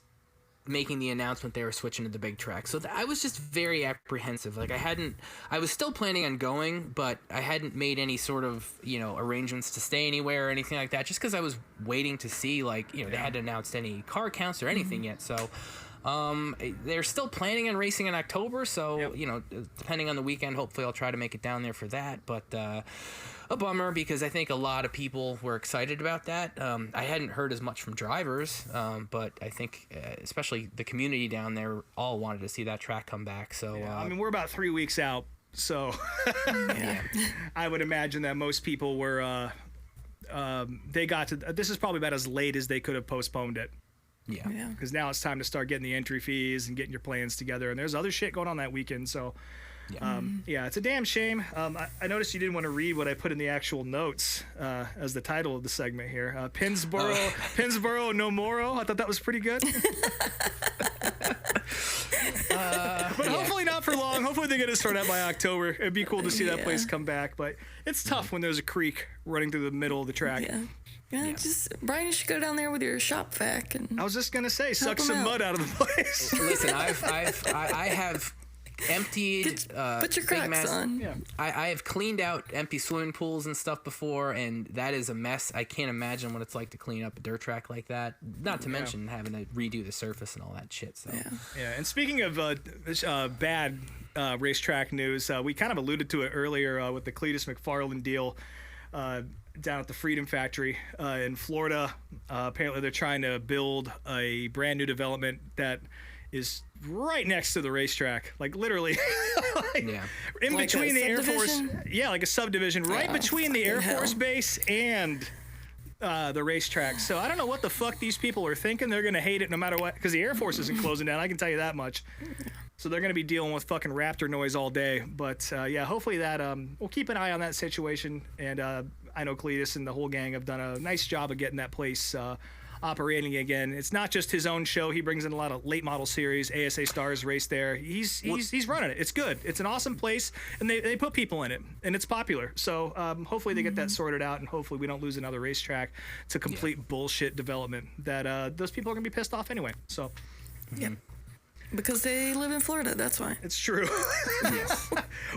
making the announcement they were switching to the big track. So I was just very apprehensive. Like I was still planning on going, but I hadn't made any sort of, arrangements to stay anywhere or anything like that, just because I was waiting to see, they hadn't announced any car counts or anything yet. So they're still planning on racing in October. So, depending on the weekend, hopefully I'll try to make it down there for that. But a bummer, because I think a lot of people were excited about that. I hadn't heard as much from drivers, but I think especially the community down there all wanted to see that track come back. So we're about 3 weeks out, so I would imagine that most people were they got to this is probably about as late as they could have postponed it. Yeah, because now it's time to start getting the entry fees and getting your plans together, and there's other shit going on that weekend. So it's a damn shame. I noticed you didn't want to read what I put in the actual notes as the title of the segment here. Pennsboro no moro. I thought that was pretty good. But hopefully not for long. Hopefully they get it started out by October. It'd be cool to see that place come back. But it's tough when there's a creek running through the middle of the track. Just Brian, you should go down there with your shop vac. And I was just gonna say, suck some mud out of the place. Listen, I have emptied put your Crocs on. I have cleaned out empty swimming pools and stuff before, and that is a mess. I can't imagine what it's like to clean up a dirt track like that, not to mention having to redo the surface and all that shit. So and speaking of bad racetrack news, we kind of alluded to it earlier with the Cletus McFarland deal down at the Freedom Factory in Florida. Apparently they're trying to build a brand new development that is right next to the racetrack, like literally in like between the Air Force. subdivision? Yeah, like a subdivision right between the Air Force base and the racetrack. So I don't know what the fuck these people are thinking. They're going to hate it no matter what, because the Air Force isn't closing down. I can tell you that much. So they're going to be dealing with fucking Raptor noise all day. But yeah, hopefully that we'll keep an eye on that situation. And I know Cletus and the whole gang have done a nice job of getting that place operating again. It's not just his own show. He brings in a lot of late model series. ASA Stars race there. He's running it. It's good. It's an awesome place, and they put people in it, and it's popular. So hopefully they get that sorted out, and hopefully we don't lose another racetrack to complete bullshit development that those people are gonna be pissed off anyway. So Yep. Because they live in Florida, that's why. it's true.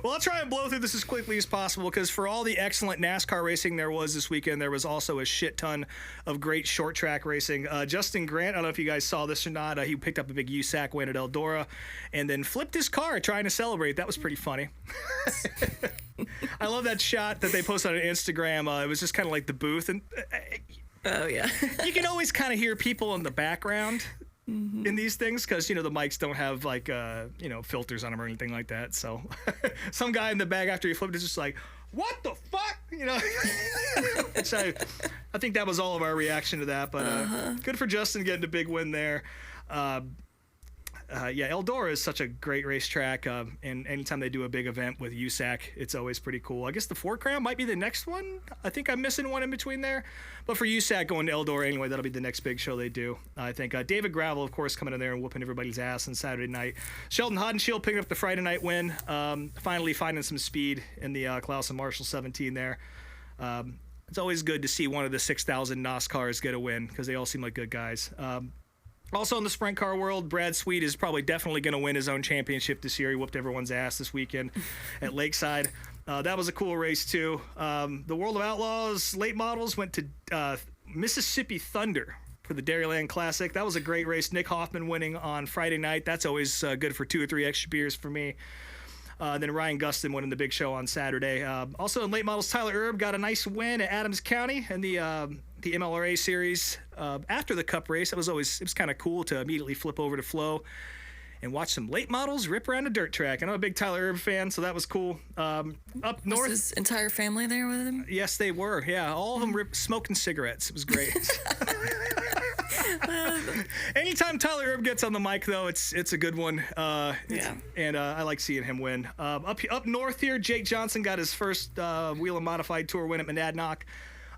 Well, I'll try and blow through this as quickly as possible, because for all the excellent NASCAR racing there was this weekend, there was also a shit ton of great short track racing. Justin Grant, I don't know if you guys saw this or not, he picked up a big USAC win at Eldora and then flipped his car trying to celebrate. That was pretty funny. I love that shot that they posted on Instagram. It was just kind of like the booth, and Oh, yeah. you can always kind of hear people in the background in these things, because the mics don't have like filters on them or anything like that. So some guy in the back after he flipped is just like, what the fuck, Which I think that was all of our reaction to that. But good for Justin getting a big win there. Yeah, Eldora is such a great racetrack, and anytime they do a big event with USAC, it's always pretty cool. I guess the Ford Crown might be the next one. I think I'm missing one in between there. But for USAC going to Eldora anyway, that'll be the next big show they do. I think David Gravel, of course, coming in there and whooping everybody's ass on Saturday night. Sheldon Haudenschild picking up the Friday night win, finally finding some speed in the Klaus and Marshall 17 there. It's always good to see one of the 6,000 NOS get a win, because they all seem like good guys. Also in the sprint car world, Brad Sweet is probably definitely going to win his own championship this year. He whooped everyone's ass this weekend at Lakeside. That was a cool race, too. The World of Outlaws late models went to Mississippi Thunder for the Dairyland Classic. That was a great race. Nick Hoffman winning on Friday night. That's always good for 2 or 3 extra beers for me. Then Ryan Gustin winning the big show on Saturday. Also in late models, Tyler Erb got a nice win at Adams County in the MLRA series after the Cup race. It was kind of cool to immediately flip over to Flow and watch some late models rip around a dirt track. And I'm a big Tyler Erb fan, so that was cool. Up north, Was his entire family there with him? yes, they were. Yeah, all of them smoking cigarettes. It was great. Anytime Tyler Erb gets on the mic, though, it's a good one. Yeah. And I like seeing him win. Up north here, Jake Johnson got his first Wheel and Modified Tour win at Monadnock.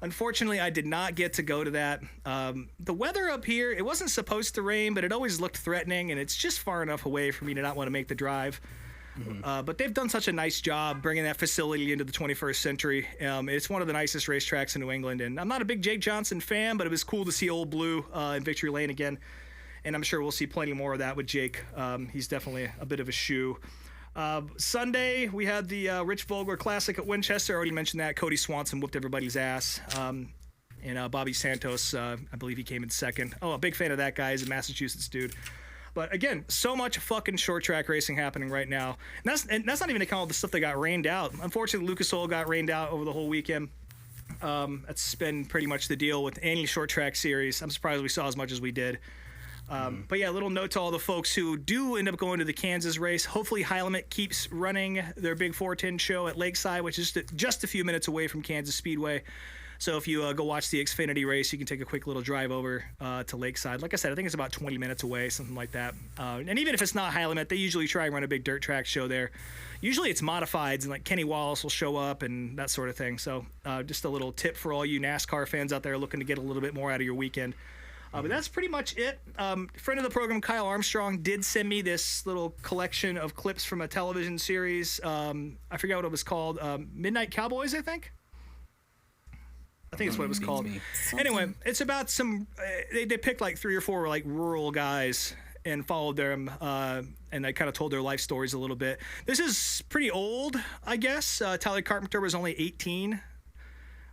Unfortunately, I did not get to go to that. The weather up here, it wasn't supposed to rain, but it always looked threatening, and it's just far enough away for me to not want to make the drive. But they've done such a nice job bringing that facility into the 21st century. It's one of the nicest racetracks in New England, and I'm not a big Jake Johnson fan, but it was cool to see Old Blue in Victory Lane again, and I'm sure we'll see plenty more of that with Jake. He's definitely a bit of a shoe. Sunday, we had the Rich Vogler Classic at Winchester. I already mentioned that. Cody Swanson whooped everybody's ass. And Bobby Santos, I believe he came in second. Oh, a big fan of that guy. He's a Massachusetts dude. But again, so much fucking short track racing happening right now. And that's not even to count all the stuff that got rained out. Unfortunately, Lucas Oil got rained out over the whole weekend. That's been pretty much the deal with any short track series. I'm surprised we saw as much as we did. But yeah, a little note to all the folks who do end up going to the Kansas race. Hopefully Heilemet keeps running their big 410 show at Lakeside, which is just a few minutes away from Kansas Speedway. So if you go watch the Xfinity race, you can take a quick little drive over to Lakeside. Like I said, I think it's about 20 minutes away, something like that. And even if it's not Heilemet, they usually try and run a big dirt track show there. Usually it's modifieds, and like Kenny Wallace will show up and that sort of thing. So just a little tip for all you NASCAR fans out there looking to get a little bit more out of your weekend. But that's pretty much it. Friend of the program, Kyle Armstrong, did send me this little collection of clips from a television series. I forget what it was called. Midnight Cowboys, I think. I think it's what it was called. Anyway, it's about some. They picked like 3 or 4 like rural guys and followed them, and they kind of told their life stories a little bit. This is pretty old, I guess. Tyler Carpenter was only 18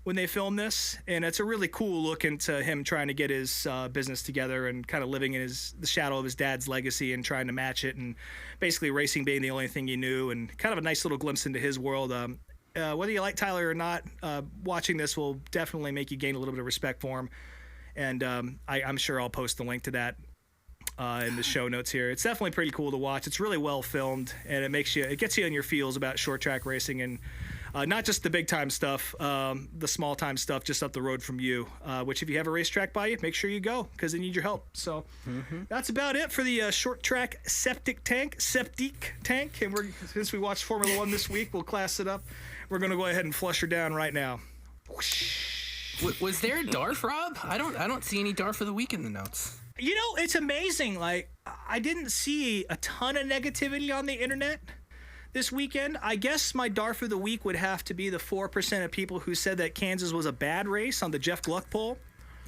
when they filmed this, and it's a really cool look into him trying to get his business together and kind of living in the shadow of his dad's legacy and trying to match it, and basically racing being the only thing he knew, and kind of a nice little glimpse into his world. Whether you like Tyler or not, watching this will definitely make you gain a little bit of respect for him, and I'm sure I'll post the link to that in the show notes here. It's definitely pretty cool to watch. It's really well filmed, and it gets you in your feels about short track racing, and Not just the big time stuff, the small time stuff just up the road from you, which if you have a racetrack by you, make sure you go because they need your help. So that's about it for the short track septic tank. And since we watched Formula One this week, we'll class it up. We're going to go ahead and flush her down right now. Was there a DARF, Rob? I don't see any DARF of the week in the notes. You know, it's amazing. Like, I didn't see a ton of negativity on the internet this weekend. I guess my DARF of the week would have to be the 4% of people who said that Kansas was a bad race on the Jeff Gluck poll.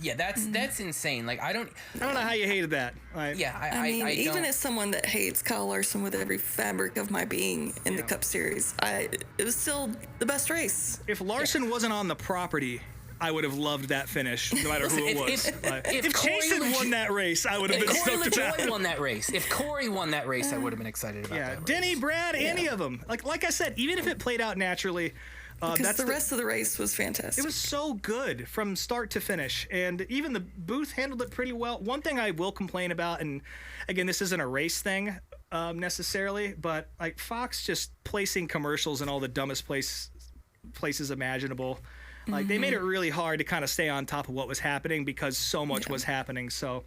Yeah, that's insane. Like, I don't know how you hated that. Yeah, I mean, even don't. as someone that hates Kyle Larson with every fabric of my being in the Cup Series, it was still the best race. If Larson wasn't on the property, I would have loved that finish, no matter who it was. If Chasen won that race, I would have been stoked about it. Won that race. If Corey won that race, I would have been excited about that. Yeah, Denny, Brad, any of them. Like I said, even if it played out naturally. Because the rest of the race was fantastic. It was so good from start to finish, and even the booth handled it pretty well. One thing I will complain about, and again, this isn't a race thing necessarily, but like Fox just placing commercials in all the dumbest places imaginable. Like they made it really hard to kind of stay on top of what was happening because so much was happening. So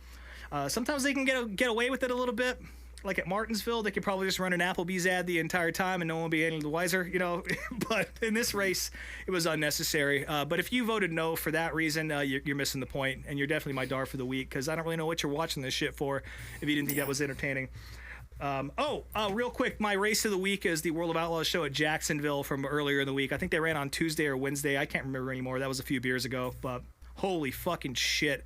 sometimes they can get away with it a little bit. Like at Martinsville, they could probably just run an Applebee's ad the entire time and no one will be any the wiser, you know. But in this race, it was unnecessary. But if you voted no for that reason, you're missing the point, and you're definitely my DARF for the week because I don't really know what you're watching this shit for if you didn't think that was entertaining. Real quick, my race of the week is the World of Outlaws show at Jacksonville from earlier in the week. I think they ran on Tuesday or Wednesday. I can't remember anymore. That was a few beers ago, but holy fucking shit.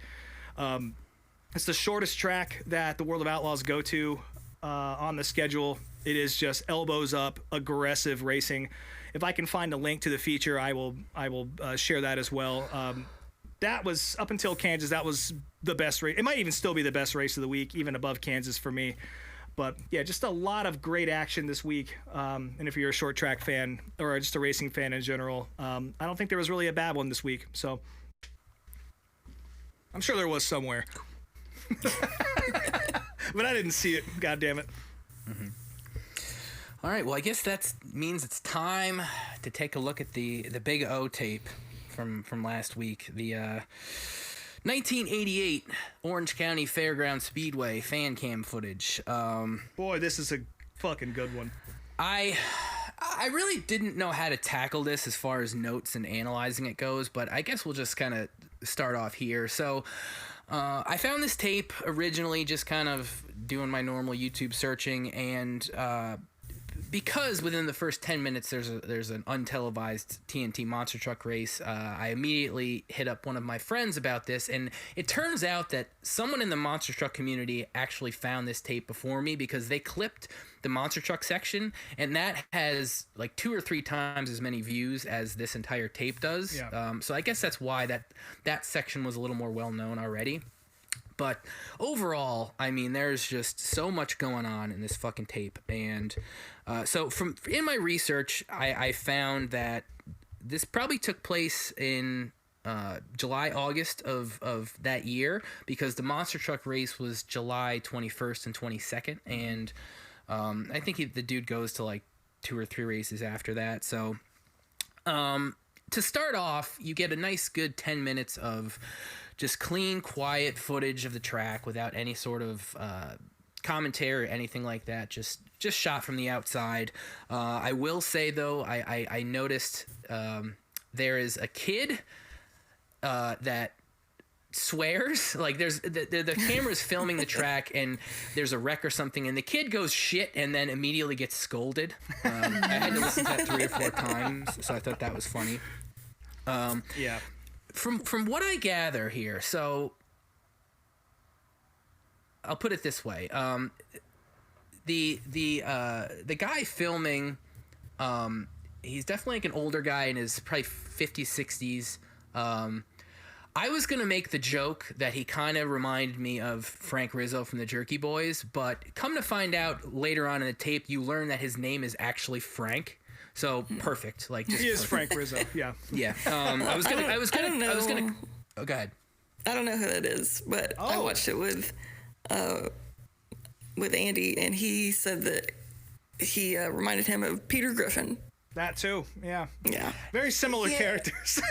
It's the shortest track that the World of Outlaws go to on the schedule. It is just elbows up, aggressive racing. If I can find a link to the feature, I will share that as well. That was, up until Kansas, that was the best race. It might even still be the best race of the week, even above Kansas for me. But yeah, just a lot of great action this week. And if you're a short track fan or just a racing fan in general, I don't think there was really a bad one this week. So I'm sure there was somewhere. But I didn't see it. God damn it. All right. Well, I guess that means it's time to take a look at the Big O tape from last week. The 1988 Orange County Fairground Speedway fan cam footage. Boy, this is a fucking good one. I really didn't know how to tackle this as far as notes and analyzing it goes, but I guess we'll just kind of start off here. So I found this tape originally just kind of doing my normal YouTube searching, and because within the first 10 minutes there's an untelevised TNT monster truck race, I immediately hit up one of my friends about this, and it turns out that someone in the monster truck community actually found this tape before me because they clipped the monster truck section, and that has like 2 or 3 times as many views as this entire tape does. Yeah. So I guess that's why that section was a little more well known already. But overall, I mean, there's just so much going on in this fucking tape. And so in my research, I found that this probably took place in July, August of that year, because the monster truck race was July 21st and 22nd. And I think the dude goes to like 2 or 3 races after that. So to start off, you get a nice good 10 minutes of just clean, quiet footage of the track without any sort of commentary or anything like that. Just shot from the outside. I will say though, I noticed there is a kid that swears. Like there's the camera's filming the track and there's a wreck or something, and the kid goes shit and then immediately gets scolded. I had to listen to that 3 or 4 times, so I thought that was funny. Yeah. From what I gather here, so I'll put it this way: the guy filming, he's definitely like an older guy in his probably 50s, 60s. I was gonna make the joke that he kind of reminded me of Frank Rizzo from the Jerky Boys, but come to find out later on in the tape, you learn that his name is actually Frank. So perfect. Like just he is perfect. Frank Rizzo. Yeah. Yeah. I was gonna. Oh, go ahead. I don't know who that is, but I watched it with Andy, and he said that he reminded him of Peter Griffin That too. Yeah. Yeah. Very similar characters.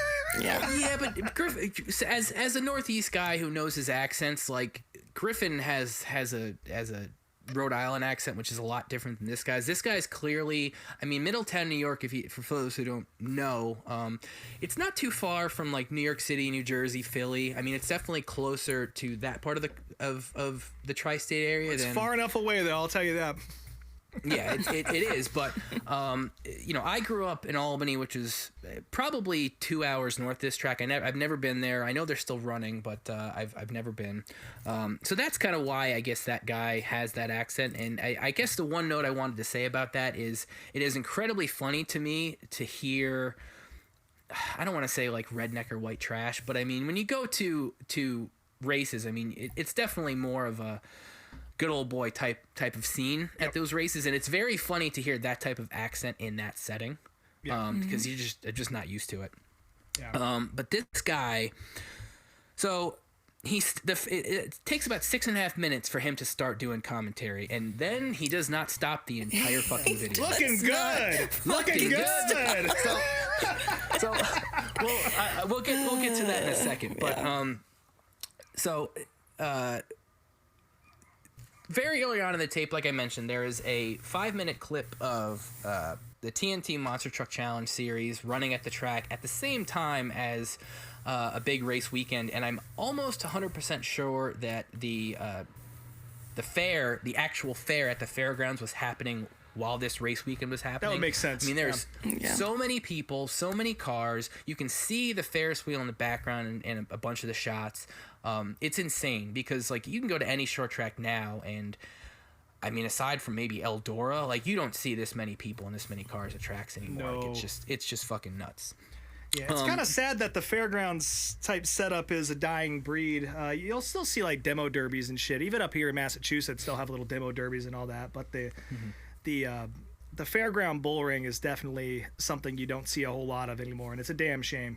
Yeah. Yeah, but Griffin, as a Northeast guy who knows his accents, like Griffin has a Rhode Island accent, which is a lot different than this guy's. This guy's clearly, I mean, Middletown, New York. For those who don't know, it's not too far from like New York City, New Jersey, Philly. I mean, it's definitely closer to that part of the tri-state area. It's than, far enough away, though. I'll tell you that. Yeah, it is. But, I grew up in Albany, which is probably 2 hours north of this track. I've never been there. I know they're still running, but I've never been. So that's kind of why I guess that guy has that accent. And I guess the one note I wanted to say about that is it is incredibly funny to me to hear, I don't want to say like redneck or white trash, but I mean, when you go to races, I mean, it's definitely more of a good old boy type of scene at those races, and it's very funny to hear that type of accent in that setting, because you're just not used to it. Yeah. But this guy, so it takes about 6.5 minutes for him to start doing commentary, and then he does not stop the entire fucking video. Looking good. Looking good. So we'll get to that in a second, but very early on in the tape, like I mentioned, there is a 5-minute clip of the TNT Monster Truck Challenge series running at the track at the same time as a big race weekend, and I'm almost 100% sure that the actual fair at the fairgrounds was happening while this race weekend was happening. That would make sense. I mean, there's so many people, so many cars. You can see the Ferris wheel in the background and a bunch of the shots. It's insane because like you can go to any short track now, and I mean, aside from maybe Eldora, like you don't see this many people and this many cars at tracks anymore. No. Like, it's just fucking nuts. Yeah, it's kind of sad that the fairgrounds type setup is a dying breed. You'll still see like demo derbies and shit. Even up here in Massachusetts, they'll have little demo derbies and all that. But the fairground bull ring is definitely something you don't see a whole lot of anymore, and it's a damn shame.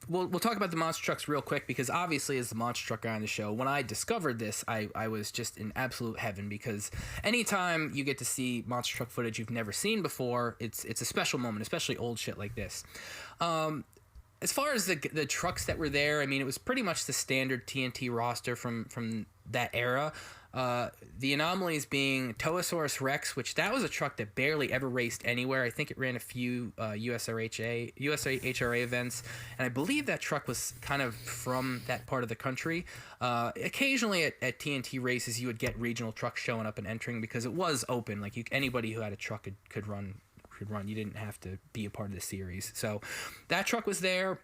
We'll talk about the monster trucks real quick because obviously as the monster truck guy on the show, when I discovered this, I was just in absolute heaven because anytime you get to see monster truck footage you've never seen before, it's a special moment, especially old shit like this. As far as the trucks that were there, I mean, it was pretty much the standard TNT roster from that era. The anomalies being Toasaurus Rex, which that was a truck that barely ever raced anywhere. I think it ran a few USHRA events, and I believe that truck was kind of from that part of the country. Occasionally at TNT races, you would get regional trucks showing up and entering because it was open. Like anybody who had a truck could run. You didn't have to be a part of the series. So that truck was there.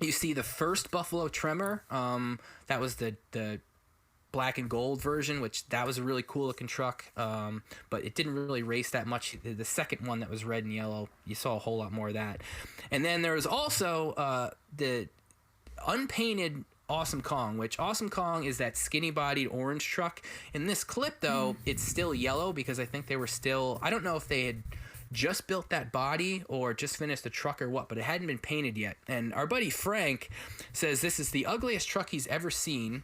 You see the first Buffalo Tremor. That was the black and gold version, which that was a really cool looking truck, but it didn't really race that much. The second one that was red and yellow, you saw a whole lot more of that. And then there was also the unpainted Awesome Kong, which Awesome Kong is that skinny bodied orange truck. In this clip though, it's still yellow because I think they were still, I don't know if they had just built that body or just finished the truck or what, but it hadn't been painted yet. And our buddy Frank says this is the ugliest truck he's ever seen,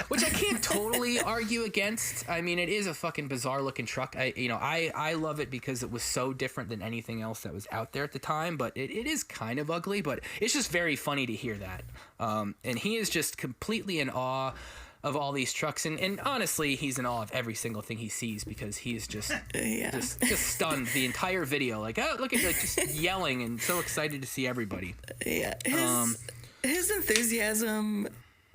which I can't totally argue against. I mean, it is a fucking bizarre looking truck. I love it because it was so different than anything else that was out there at the time, but it is kind of ugly, but it's just very funny to hear that. And he is just completely in awe of all these trucks, and honestly, he's in awe of every single thing he sees because he is just just stunned the entire video. Like, oh, look at like just yelling and so excited to see everybody. Yeah, his enthusiasm,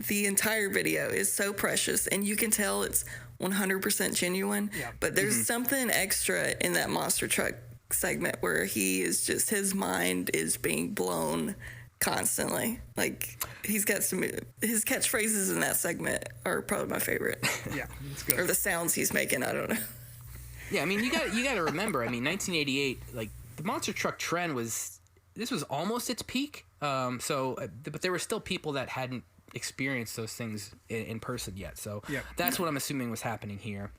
the entire video is so precious, and you can tell it's 100% genuine. Yeah. But there's something extra in that monster truck segment where he is just his mind is being blown constantly. Like he's got his catchphrases in that segment are probably my favorite. Yeah, that's good. Or the sounds he's making, I don't know. Yeah, I mean you got to remember, I mean 1988, like the monster truck trend was almost its peak. But there were still people that hadn't experienced those things in person yet. So that's what I'm assuming was happening here.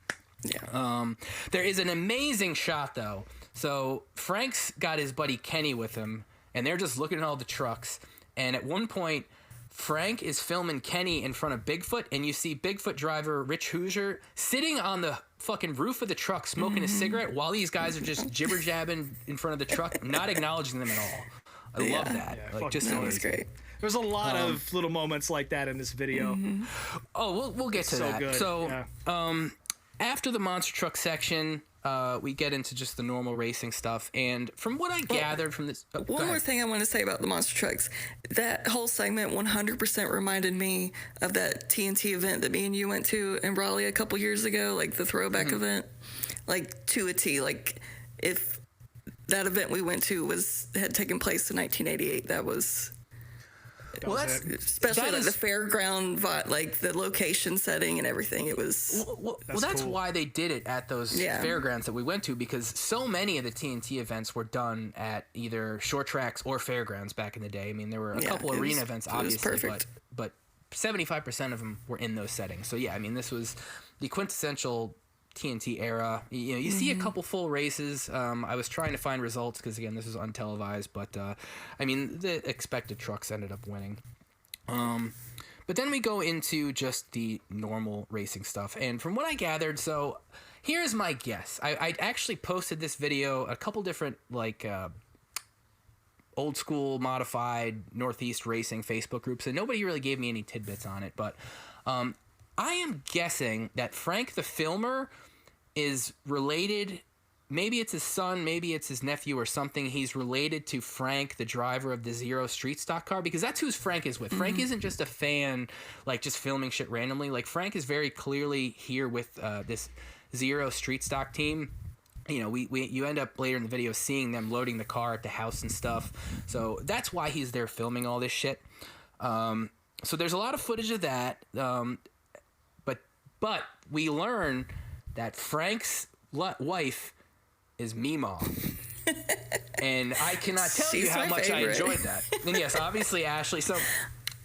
Yeah. There is an amazing shot though. So Frank's got his buddy Kenny with him, and they're just looking at all the trucks. And at one point, Frank is filming Kenny in front of Bigfoot, and you see Bigfoot driver Rich Hoosier sitting on the fucking roof of the truck smoking a cigarette while these guys are just jibber jabbing in front of the truck, not acknowledging them at all. I love that. fucking Just That amazing. was great. There's a lot of little moments like that in this video. Oh, we'll get to So that. good. So, yeah. after the monster truck section, we get into just the normal racing stuff. And from what I gathered from this, go One more ahead. thing I want to say about the monster trucks. That whole segment 100% reminded me of that TNT event that me and you went to in Raleigh a couple years ago, like the throwback event, like to a T. Like if that event we went to had taken place in 1988, that was Well, that's especially that like is- the fairground, like the location setting and everything. It was Well, that's cool. why they did it at those Yeah. fairgrounds that we went to, because so many of the TNT events were done at either short tracks or fairgrounds back in the day. I mean, there were a Yeah, couple it arena was- events, it was obviously, perfect. but 75% of them were in those settings. So yeah, I mean, this was the quintessential TNT era. You know, you see a couple full races. I was trying to find results because again, this was untelevised, but I mean, the expected trucks ended up winning. But then we go into just the normal racing stuff. And from what I gathered, so here's my guess. I actually posted this video, a couple different, like, old school modified Northeast racing Facebook groups, and nobody really gave me any tidbits on it. But I am guessing that Frank the filmer is related. Maybe it's his son, maybe it's his nephew or something. He's related to Frank, the driver of the Zero Street Stock car, because that's who Frank is with. Frank isn't just a fan, like just filming shit randomly. Like Frank is very clearly here with this Zero Street Stock team. You know, you end up later in the video seeing them loading the car at the house and stuff. So that's why he's there filming all this shit. So there's a lot of footage of that. But we learn that Frank's wife is Meemaw. And I cannot tell you She's how my much I favorite. enjoyed that. And yes, obviously Ashley. So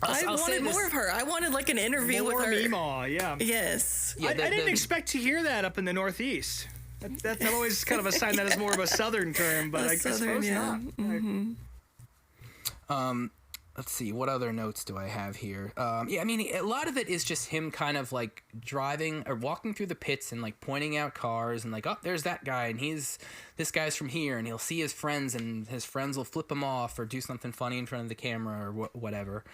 I I'll say wanted this. more of her. I wanted like an interview More with her. Meemaw, yeah. Yes. Yeah, I the- didn't the- expect to hear that up in the Northeast. That's always kind of a sign that it's more of a Southern term, but A I Southern, suppose yeah. not. Let's see, what other notes do I have here? Yeah, I mean, a lot of it is just him kind of like driving or walking through the pits and like pointing out cars and like, oh, there's that guy and this guy's from here, and he'll see his friends and his friends will flip him off or do something funny in front of the camera or whatever.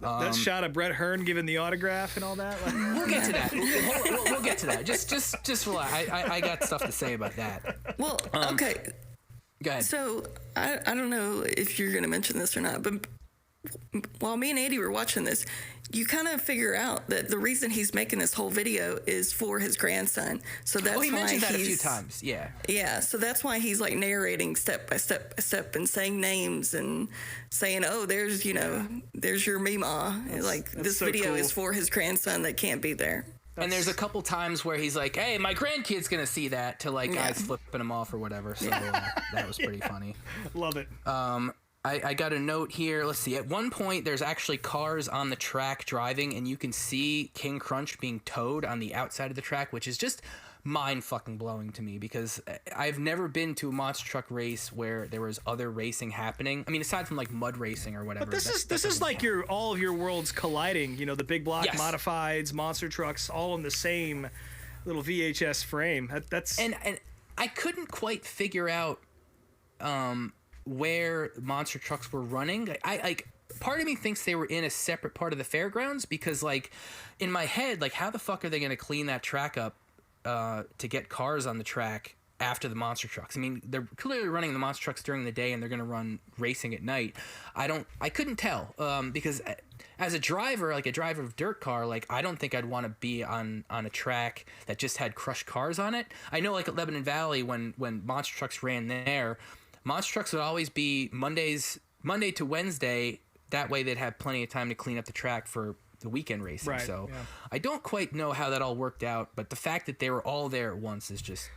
That shot of Brett Hearn giving the autograph and all that. Like, We'll get to that. We'll get to that. Just relax. I got stuff to say about that. Well, okay. Go ahead. So I don't know if you're going to mention this or not, but while me and Andy were watching this, you kind of figure out that the reason he's making this whole video is for his grandson. So that's Oh, he why mentioned that a he's few times. Yeah. Yeah, so that's why he's like narrating step by step by step and saying names and saying, "Oh, there's there's your Meemaw." Like this so video cool. is for his grandson that can't be there. And there's a couple times where he's like, "Hey, my grandkid's gonna see that," to like guys flipping him off or whatever. So that was pretty funny. love it. I got a note here. Let's see. At one point, there's actually cars on the track driving, and you can see King Crunch being towed on the outside of the track, which is just mind fucking blowing to me because I've never been to a monster truck race where there was other racing happening. I mean, aside from like mud racing or whatever. But this that is doesn't like count. all of your worlds colliding. You know, the big block Yes. modifieds, monster trucks, all in the same little VHS frame. That's And I couldn't quite figure out where monster trucks were running. I like part of me thinks they were in a separate part of the fairgrounds because like in my head, like how the fuck are they going to clean that track up to get cars on the track after the monster trucks? I mean, they're clearly running the monster trucks during the day and they're going to run racing at night. I couldn't tell because as a driver, like a driver of dirt car, like I don't think I'd want to be on a track that just had crushed cars on it. I know like at Lebanon Valley when monster trucks ran there, monster trucks would always be Monday to Wednesday. That way they'd have plenty of time to clean up the track for the weekend racing. Right, So yeah. I don't quite know how that all worked out, but the fact that they were all there at once is just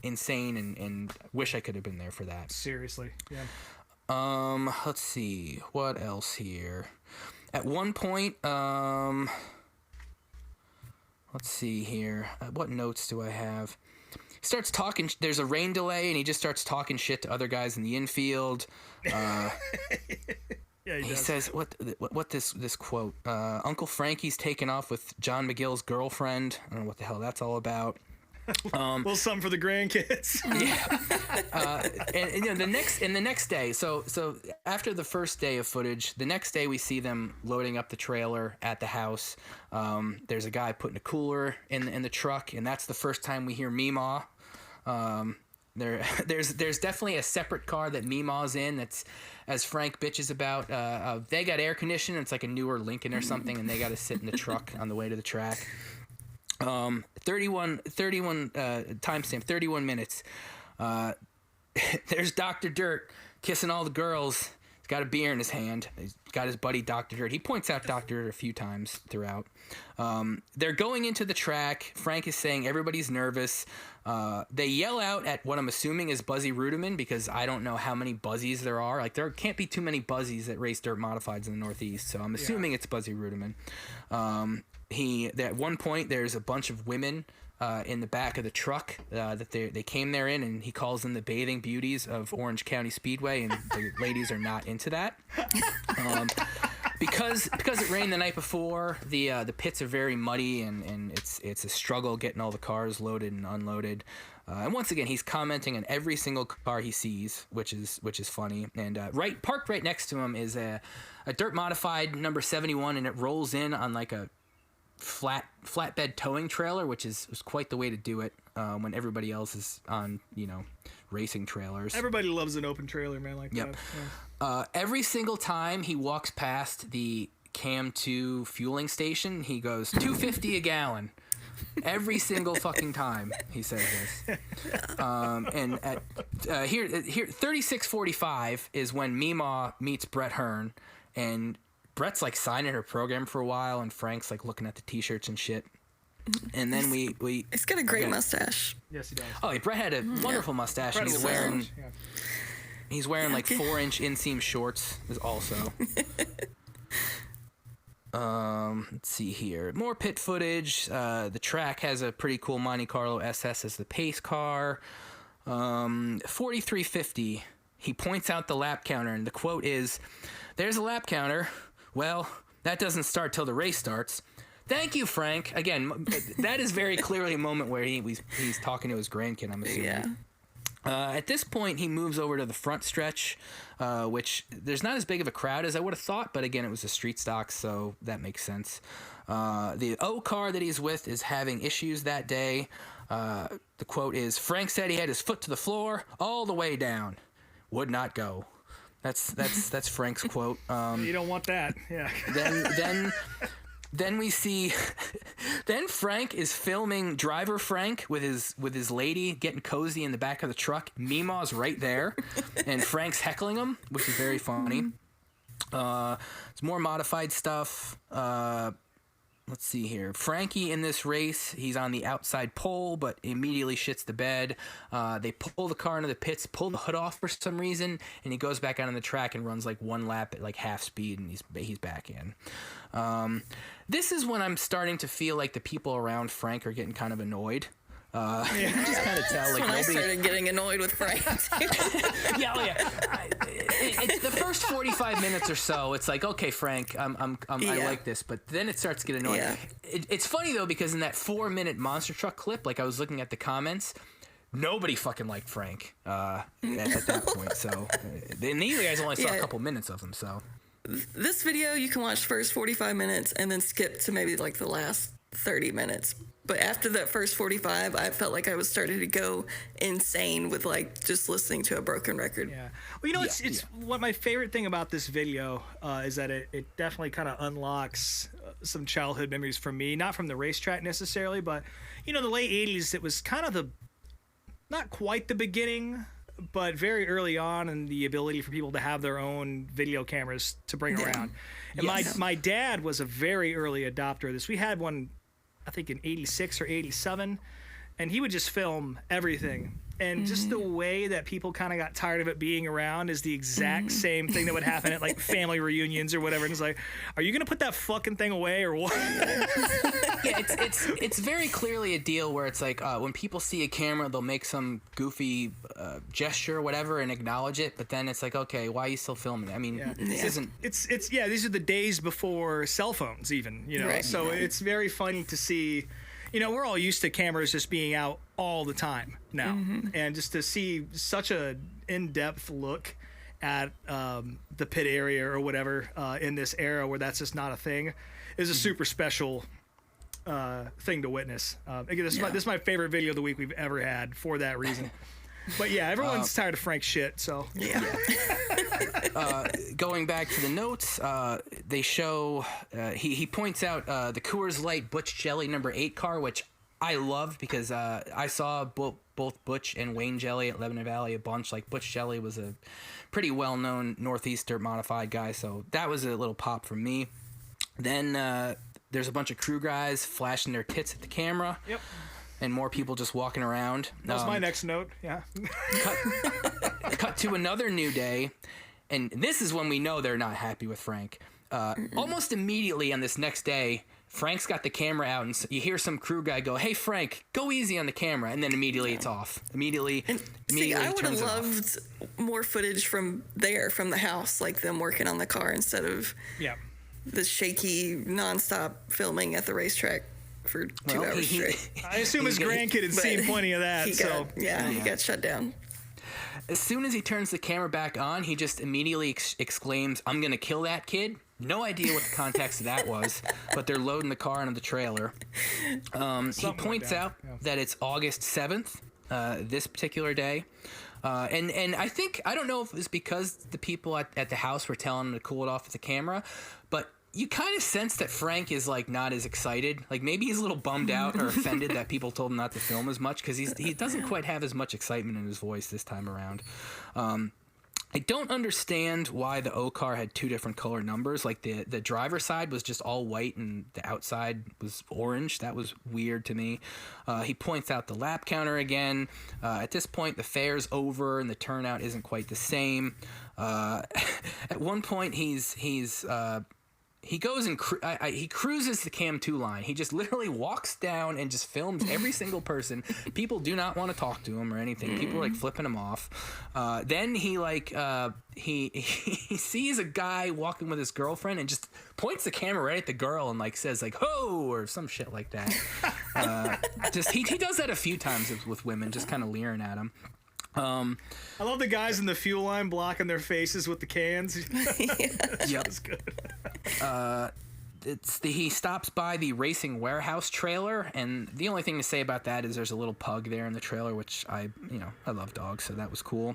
insane and wish I could have been there for that. seriously. Yeah. Let's see. What else here? At one point, let's see here. What notes do I have? He starts talking. There's a rain delay, and he just starts talking shit to other guys in the infield. Yeah, he He does. says what this quote? Uncle Frankie's taken off with John McGill's girlfriend. I don't know what the hell that's all about. Well, something for the grandkids. And the next day, so after the first day of footage, the next day we see them loading up the trailer at the house. There's a guy putting a cooler in the truck, and that's the first time we hear Meemaw. There's definitely a separate car that Meemaw's in. That's, as Frank bitches about. They got air conditioning. It's like a newer Lincoln or something, and they got to sit in the truck on the way to the track. 31 timestamp, 31 minutes. There's Dr. Dirt kissing all the girls. He's got a beer in his hand. He's got his buddy Dr. Dirt. He points out Dr. Dirt a few times throughout. They're going into the track. Frank is saying everybody's nervous. They yell out at what I'm assuming is Buzzy Rudiman, because I don't know how many Buzzies there are. Like, there can't be too many Buzzies that race dirt modifieds in the Northeast, so I'm assuming it's Buzzy Rudiman. At one point, there's a bunch of women in the back of the truck that they came there in, and he calls them the bathing beauties of Orange County Speedway, and the ladies are not into that. Because it rained the night before, the pits are very muddy, and it's a struggle getting all the cars loaded and unloaded. And once again, he's commenting on every single car he sees, which is funny. And parked right next to him is a dirt modified number 71, and it rolls in on like a flatbed towing trailer, which is quite the way to do it when everybody else is on racing trailers. Everybody loves an open trailer, man, like Yep. that. Yeah. Every single time he walks past the Cam 2 fueling station, he goes $2.50 a gallon. Every single fucking time he says this. And at here 36:45 is when Meemaw meets Brett Hearn, and Brett's like signing her program for a while, and Frank's like looking at the t-shirts and shit. And then we He's got a great mustache. Yes, he does. oh, Brett had a wonderful mustache. And Incredible he's wearing mustache, yeah. he's wearing like 4-inch inseam shorts is also. Let's see here. More pit footage. The track has a pretty cool Monte Carlo SS as the pace car. 4350. He points out the lap counter, and the quote is, "There's a lap counter. Well, that doesn't start till the race starts." Thank you, Frank. Again, that is very clearly a moment where he's talking to his grandkid, I'm assuming. Yeah. At this point, he moves over to the front stretch, which there's not as big of a crowd as I would have thought, but again, it was a street stock, so that makes sense. The O car that he's with is having issues that day. The quote is, "Frank said he had his foot to the floor all the way down. Would not go." That's Frank's quote. You don't want that. Yeah. Then we see, then Frank is filming driver Frank with his lady getting cozy in the back of the truck. Meemaw's right there, and Frank's heckling him, which is very funny. It's more modified stuff. Let's see here. Frankie in this race, he's on the outside pole, but immediately shits the bed. They pull the car into the pits, pull the hood off for some reason, and he goes back out on the track and runs like one lap at like half speed, and he's back in. This is when I'm starting to feel like the people around Frank are getting kind of annoyed. You can just kind of tell, like, When I nobody. started getting annoyed with Frank. Yeah, oh yeah. It's the first 45 minutes or so. It's like, okay, Frank, I like this, but then it starts to get annoying. Yeah. It's funny though, because in that 4-minute monster truck clip, like I was looking at the comments, nobody fucking liked Frank at that point. So, and these guys only saw a couple minutes of him. So, This video, you can watch the first 45 minutes and then skip to maybe like the last 30 minutes. But after that first 45, I felt like I was starting to go insane with like just listening to a broken record. Yeah. Well, it's what my favorite thing about this video is that it definitely kind of unlocks some childhood memories for me, not from the racetrack necessarily, but the late 80s, it was kind of not quite the beginning, but very early on, and the ability for people to have their own video cameras to bring around. And my dad was a very early adopter of this. We had one, I think in 86 or 87, and he would just film everything. And just the way that people kind of got tired of it being around is the exact same thing that would happen at like family reunions or whatever. And it's like, are you gonna put that fucking thing away or what? Yeah, it's very clearly a deal where it's like when people see a camera, they'll make some goofy gesture or whatever and acknowledge it, but then it's like, okay, why are you still filming it? I mean, this isn't. It's these are the days before cell phones even, you know. Right. So it's very funny to see. You know, we're all used to cameras just being out all the time now, and just to see such a in-depth look at the pit area or whatever in this era where that's just not a thing is a super special thing to witness. Again, this is my favorite video of the week we've ever had for that reason. But yeah, everyone's tired of Frank's shit, so Going back to the notes, they show he points out the Coors Light Butch Jelly number 8 car, which I loved because I saw both Butch and Wayne Jelly at Lebanon Valley a bunch. Like Butch Jelly was a pretty well-known Northeaster modified guy, so that was a little pop for me. Then there's a bunch of crew guys flashing their tits at the camera. Yep. And more people just walking around. That was my next note. Yeah. Cut to another new day, and this is when we know they're not happy with Frank. Almost immediately on this next day, Frank's got the camera out, and you hear some crew guy go, "Hey Frank, go easy on the camera," and then immediately it's off. Immediately See, I he would have turns it off. loved more footage from the house, like them working on the car instead of Yeah. the shaky, nonstop filming at the racetrack for 2 hours straight. I assume his grandkid had seen plenty of that. He got shut down. As soon as he turns the camera back on, he just immediately exclaims, "I'm gonna kill that kid." No idea what the context of that was, but they're loading the car into the trailer. He points out that it's August 7th, this particular day. And I think, I don't know if it's because the people at the house were telling him to cool it off with the camera, but you kind of sense that Frank is like not as excited. Like maybe he's a little bummed out or offended that people told him not to film as much because he doesn't quite have as much excitement in his voice this time around. I don't understand why the O car had 2 different color numbers. Like the driver's side was just all white and the outside was orange. That was weird to me. He points out the lap counter again. At this point, the fair's over and the turnout isn't quite the same. At one point, he goes and he cruises the Cam 2 line. He just literally walks down and just films every single person. People do not want to talk to him or anything. People are like flipping him off. Then he he sees a guy walking with his girlfriend and just points the camera right at the girl and like says like "ho" or some shit like that. He does that a few times with women, just kind of leering at him. I love the guys in the fuel line blocking their faces with the cans. Yep. That's good. He stops by the Racing Warehouse trailer, and the only thing to say about that is there's a little pug there in the trailer, which I love dogs, so that was cool.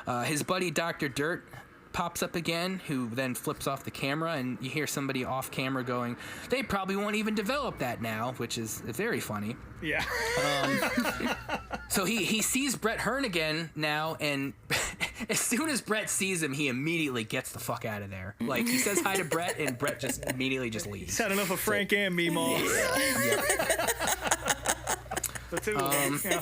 Yeah. His buddy Dr. Dirt pops up again, who then flips off the camera, and you hear somebody off camera going, "They probably won't even develop that now," which is very funny. Yeah. So he sees Brett Hearn again now, and as soon as Brett sees him, he immediately gets the fuck out of there. Like, he says hi to Brett, and Brett just immediately just leaves. He's had enough of Frank and me, Mom. The two of them. Yeah.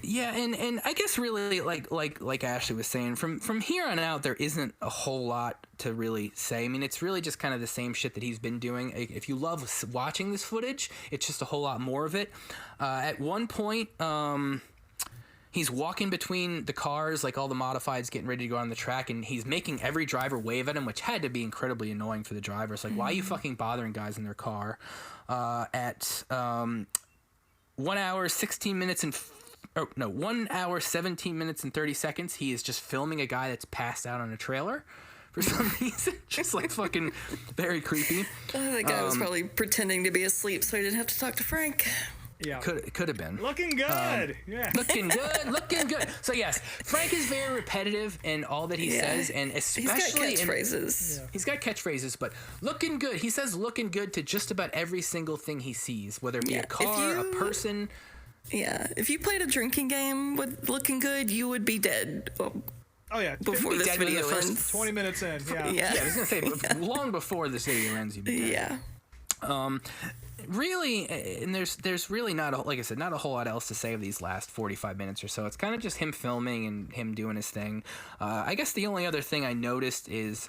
Yeah, and I guess really like Ashley was saying, from here on out there isn't a whole lot to really say. I mean, it's really just kind of the same shit that he's been doing. If you love watching this footage, it's just a whole lot more of it. At one point, he's walking between the cars, like all the modifieds getting ready to go on the track, and he's making every driver wave at him, which had to be incredibly annoying for the drivers. Like, why are you fucking bothering guys in their car? At 1 hour 16 minutes and 1 hour 17 minutes and 30 seconds, he is just filming a guy that's passed out on a trailer for some reason. Just like fucking very creepy. That guy was probably pretending to be asleep so he didn't have to talk to Frank. Yeah. Could have been. Looking good. Yeah. Looking good. So yes, Frank is very repetitive in all that he says, and especially he's got catchphrases. He's got catchphrases, but looking good. He says looking good to just about every single thing he sees, whether it be a car, a person. Yeah, if you played a drinking game with looking good, you would be dead. Oh yeah, before this video ends. 20 minutes in. Yeah. Yeah. I was gonna say long before this video ends, you'd be dead. Yeah. really, and there's really not like I said, not a whole lot else to say of these last 45 minutes or so. It's kind of just him filming and him doing his thing. I guess the only other thing I noticed is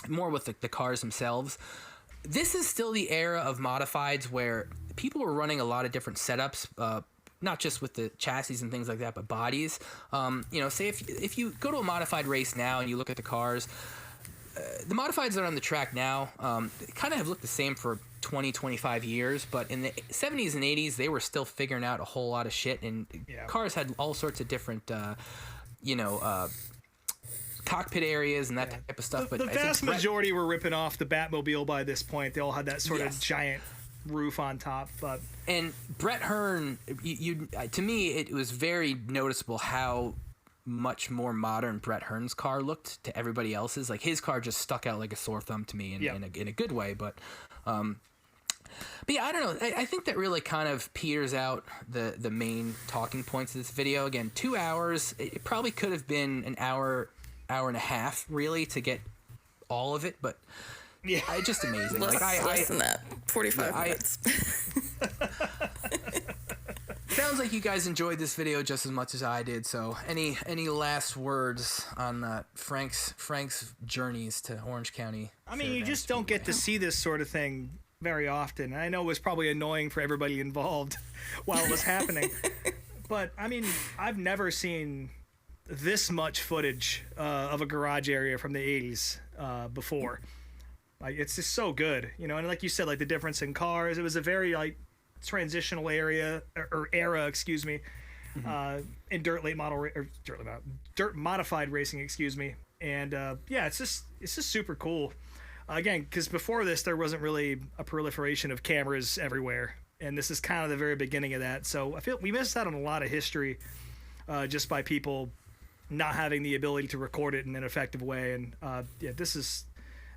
more with the cars themselves. This is still the era of modifieds where people were running a lot of different setups, not just with the chassis and things like that, but bodies. Say if you go to a modified race now and you look at the cars, the modifieds that are on the track now kind of have looked the same for 20, 25 years, but in the 70s and 80s, they were still figuring out a whole lot of shit, and cars had all sorts of different, cockpit areas and that type of stuff. The But vast majority were ripping off the Batmobile by this point. They all had that sort of giant roof on top. But and Brett Hearn, to me, it was very noticeable how much more modern Brett Hearn's car looked to everybody else's. Like his car just stuck out like a sore thumb to me in a good way. But yeah, I don't know. I think that really kind of peters out the main talking points of this video. Again, 2 hours. It probably could have been an hour and a half, really, to get all of it. But it's just amazing. Less than that. 45 minutes. Sounds like you guys enjoyed this video just as much as I did. So, any last words on Frank's journeys to Orange County? I mean, you just don't get to see this sort of thing very often. I know it was probably annoying for everybody involved while it was happening. But, I mean, I've never seen this much footage of a garage area from the 80s before. Like, it's just so good, and like you said, like the difference in cars, it was a very like transitional era, excuse me, in dirt modified racing, excuse me. And it's just super cool. Again, because before this, there wasn't really a proliferation of cameras everywhere, and this is kind of the very beginning of that. So I feel we missed out on a lot of history just by people not having the ability to record it in an effective way. And this is,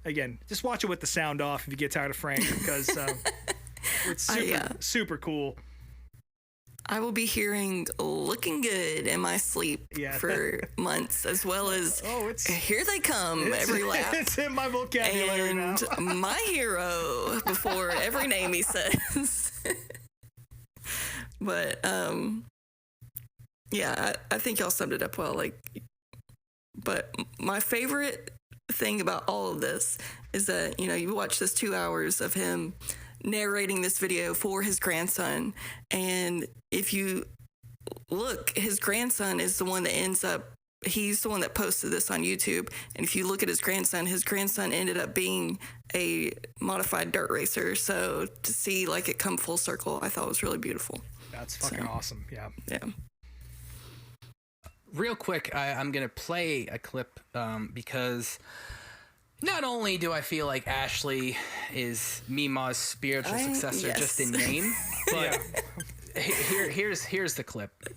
again, just watch it with the sound off if you get tired of Frank, because it's super cool. I will be hearing "looking good" in my sleep for months, as well as "here they come" every lap. It's in my vocabulary and now. My hero before every name he says. But I think y'all summed it up well. But my favorite thing about all of this is that you watch this 2 hours of him narrating this video for his grandson, and if you look, his grandson is the one that he's the one that posted this on YouTube. And if you look at his grandson ended up being a modified dirt racer. So to see it come full circle, I thought was really beautiful. That's fucking awesome. Yeah. Real quick, I'm going to play a clip because not only do I feel like Ashley is Mima's spiritual successor just in name, but here's the clip. To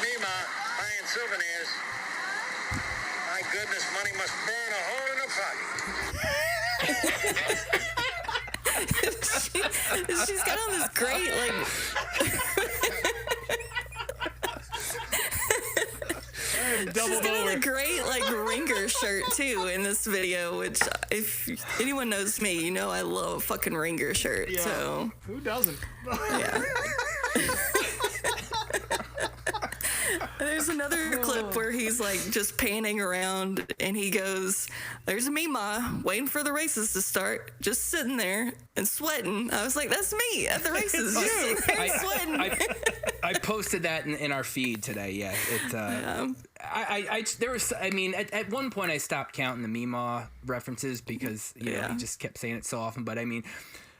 Mima buying souvenirs, my goodness, money must burn a hole in her pocket. She's got on this great She's got on a great ringer shirt too in this video, which if anyone knows me, I love a fucking ringer shirt. Yeah. So who doesn't? Yeah. There's another clip where he's just panning around and he goes, "There's a Mima waiting for the races to start, just sitting there and sweating." I was like, that's me at the races, just sitting there sweating. I posted that in our feed today. Yeah, at one point I stopped counting the Mima references because he just kept saying it so often. But I mean,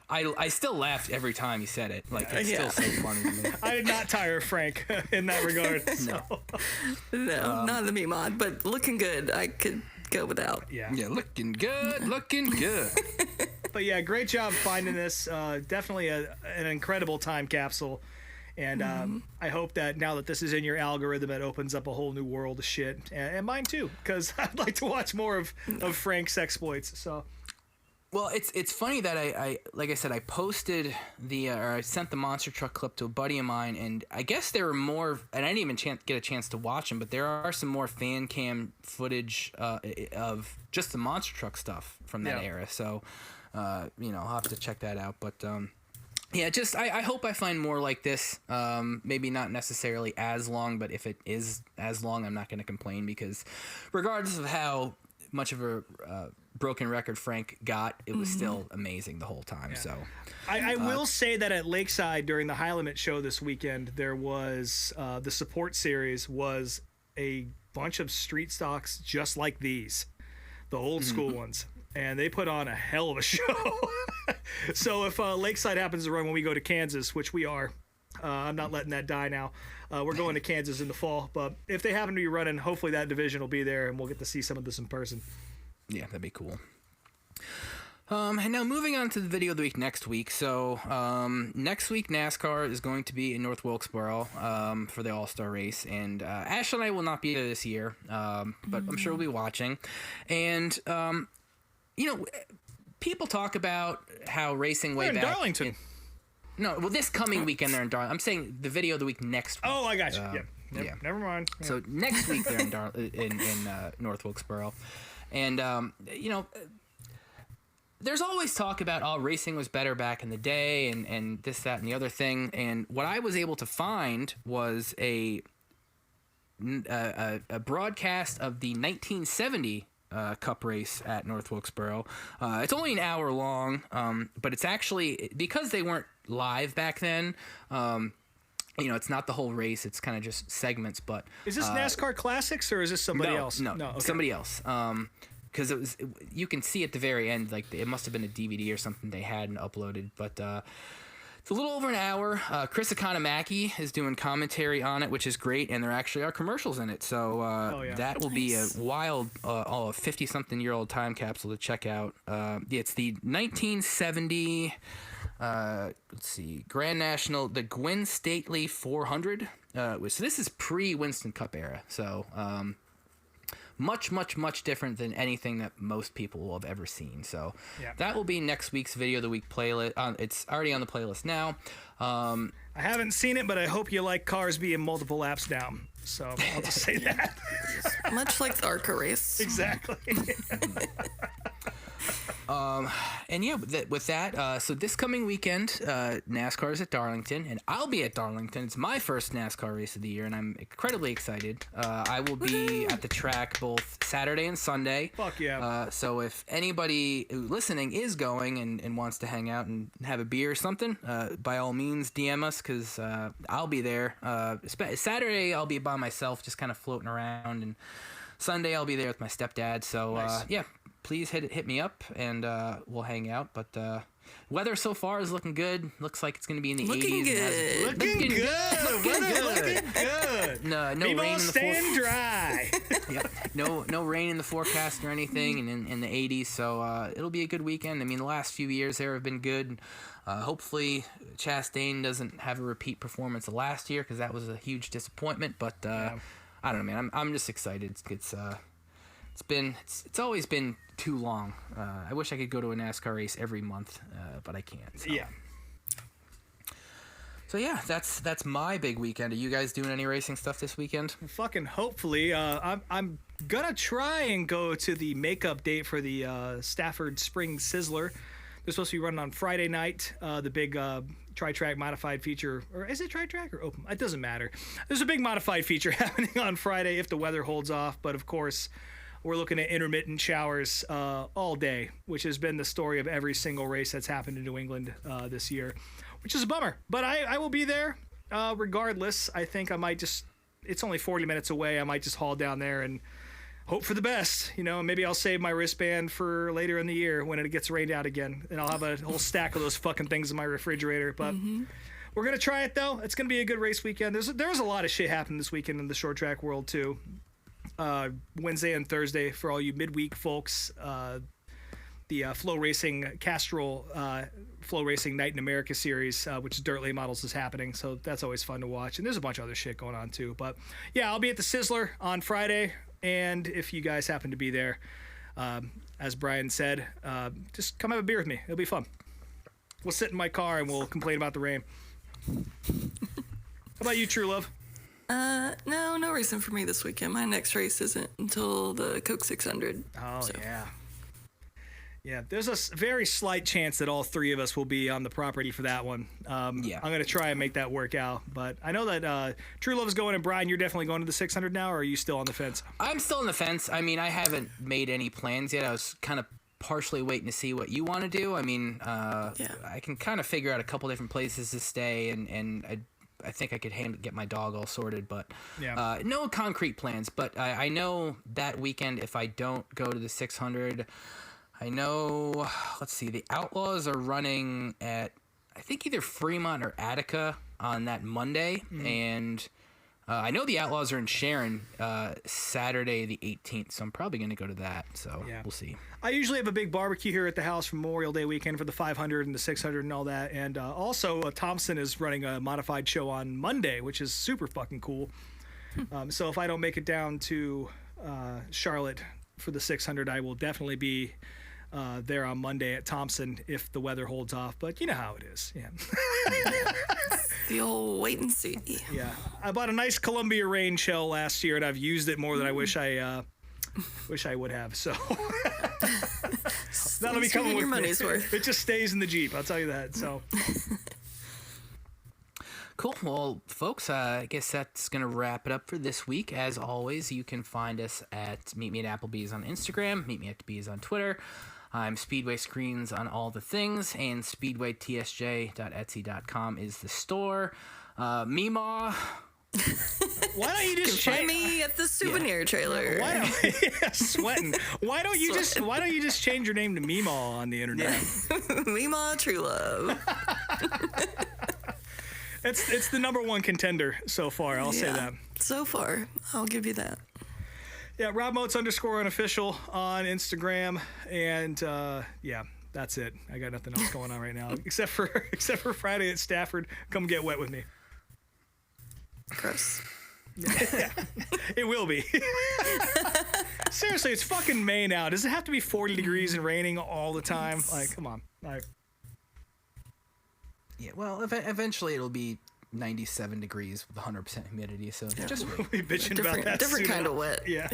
I still laughed every time he said it. It's still so funny to me. I did not tire Frank in that regard. So. No, not the Mima, but looking good. I could go without. Yeah, looking good. But yeah, great job finding this. Definitely an incredible time capsule. And I hope that now that this is in your algorithm, it opens up a whole new world of shit. And mine too, because I'd like to watch more of Frank's exploits. So. Well, it's funny that I like I said, I posted I sent the monster truck clip to a buddy of mine, and I guess there were more, and I didn't even get a chance to watch them, but there are some more fan cam footage of just the monster truck stuff from that era. So I'll have to check that out. But yeah, just I hope I find more like this. Maybe not necessarily as long, but if it is as long, I'm not going to complain, because regardless of how much of a broken record Frank got, it was still amazing the whole time. Yeah. So I will say that at Lakeside during the High Limit show this weekend, there was the support series was a bunch of street stocks just like these, the old school ones. And they put on a hell of a show. So if Lakeside happens to run when we go to Kansas, which we are, I'm not letting that die now. We're going to Kansas in the fall. But if they happen to be running, hopefully that division will be there and we'll get to see some of this in person. Yeah, that'd be cool. And now moving on to the video of the week next week. So next week, NASCAR is going to be in North Wilkesboro for the All-Star race. And Ash and I will not be there this year, but I'm sure we'll be watching. And people talk about how racing way They're in back Darlington. This coming weekend they're in Darlington. I'm saying the video of the week next week. Oh, I got you. Never mind. Yeah. So next week they're in North Wilkesboro, and there's always talk about racing was better back in the day, and this, that, and the other thing. And what I was able to find was a broadcast of the 1970 Cup race at North Wilkesboro. It's only an hour long, but it's actually, because they weren't live back then, it's not the whole race. It's kind of just segments. But is this NASCAR Classics or is this somebody else? No, okay. Somebody else. Because you can see at the very end, like it must have been a DVD or something they had and uploaded. But it's a little over an hour. Chris Economaki is doing commentary on it, which is great, and there actually are commercials in it. So that will be a wild, 50-something-year-old time capsule to check out. It's the 1970, Grand National, the Gwynn Stately 400. So this is pre-Winston Cup era. So much, much, much different than anything that most people will have ever seen. So that will be next week's video of the week playlist. It's already on the playlist now. I haven't seen it, but I hope you like cars being multiple laps down. So I'll just say that. Much like the ARCA race. Exactly. And yeah, with that, so this coming weekend, NASCAR is at Darlington, and I'll be at Darlington. It's my first NASCAR race of the year, and I'm incredibly excited. I will be at the track both Saturday and Sunday. Fuck yeah. So if anybody listening is going and wants to hang out and have a beer or something, by all means, DM us, because I'll be there. Saturday, I'll be by myself, just kind of floating around, and Sunday, I'll be there with my stepdad. So, nice. Please hit me up, and we'll hang out. But weather so far is looking good. Looks like it's going to be in the 80s. Looking good. No rain in the stand dry. Yep. No rain in the forecast or anything, and in the 80s. So it'll be a good weekend. I mean, the last few years there have been good. Hopefully, Chastain doesn't have a repeat performance of last year, because that was a huge disappointment. But I don't know, man. I'm just excited. It's always been too long. I wish I could go to a NASCAR race every month, but I can't. So. Yeah. So yeah, that's my big weekend. Are you guys doing any racing stuff this weekend? Fucking hopefully. I'm gonna try and go to the makeup date for the Stafford Spring Sizzler. They're supposed to be running on Friday night. The big tri-track modified feature, or is it tri-track or open? It doesn't matter. There's a big modified feature happening on Friday if the weather holds off. But of course, we're looking at intermittent showers all day, which has been the story of every single race that's happened in New England this year, which is a bummer. But I will be there regardless. I think I might just, it's only 40 minutes away. I might just haul down there and hope for the best. Maybe I'll save my wristband for later in the year when it gets rained out again. And I'll have a whole stack of those fucking things in my refrigerator. But we're going to try it, though. It's going to be a good race weekend. There's a lot of shit happening this weekend in the short track world, too. Wednesday and Thursday for all you midweek folks. The Flow Racing Castrol Flow Racing Night in America series, which is Dirt Late Models, is happening. So that's always fun to watch. And there's a bunch of other shit going on too. But yeah, I'll be at the Sizzler on Friday. And if you guys happen to be there, as Brian said, just come have a beer with me. It'll be fun. We'll sit in my car and we'll complain about the rain. How about you, True Love? No racing for me this weekend. My next race isn't until the Coke 600. Oh, so. Yeah. Yeah, there's a very slight chance that all three of us will be on the property for that one. Yeah. I'm going to try and make that work out. But I know that True Love's going, and Brian, you're definitely going to the 600 now, or are you still on the fence? I'm still on the fence. I mean, I haven't made any plans yet. I was kind of partially waiting to see what you want to do. I mean, I can kind of figure out a couple different places to stay, and I think I could get my dog all sorted, but no concrete plans. But I know that weekend, if I don't go to the 600, I know, let's see, the Outlaws are running at, I think, either Fremont or Attica on that Monday, and I know the Outlaws are in Sharon Saturday the 18th, so I'm probably going to go to that, so we'll see. I usually have a big barbecue here at the house for Memorial Day weekend for the 500 and the 600 and all that, and also Thompson is running a modified show on Monday, which is super fucking cool. So if I don't make it down to Charlotte for the 600, I will definitely be there on Monday at Thompson if the weather holds off, but you know how it is. Yeah. The old wait and see. Yeah, I bought a nice Columbia rain shell last year, and I've used it more than I wish I would have. So that'll be coming with your money's me. worth. It just stays in the Jeep. I'll tell you that. So Cool. Well, folks, I guess that's going to wrap it up for this week. As always, you can find us at Meet Me at Applebee's on Instagram, Meet Me at Applebee's on Twitter. I'm Speedway Screens on all the things, and speedwaytsj.etsy.com is the store. Meemaw. why don't you just Find me at the souvenir trailer. Why don't sweating? Why don't you just change your name to Meemaw on the internet? Meemaw True Love. It's the number one contender so far. I'll say that. So far, I'll give you that. Yeah, Rob Motes _unofficial on Instagram, and that's it. I got nothing else going on right now except for Friday at Stafford. Come get wet with me. Gross. Yeah, it will be. Seriously, it's fucking May now. Does it have to be 40 degrees and raining all the time? Like, come on. Yeah, well, eventually it'll be 97 degrees with 100% humidity, so just wait. We'll be bitching about that Different soon. kind of wet. Yeah.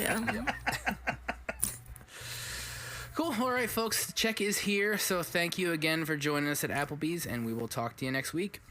Cool. All right, folks, the check is here, so thank you again for joining us at Applebee's, and we will talk to you next week.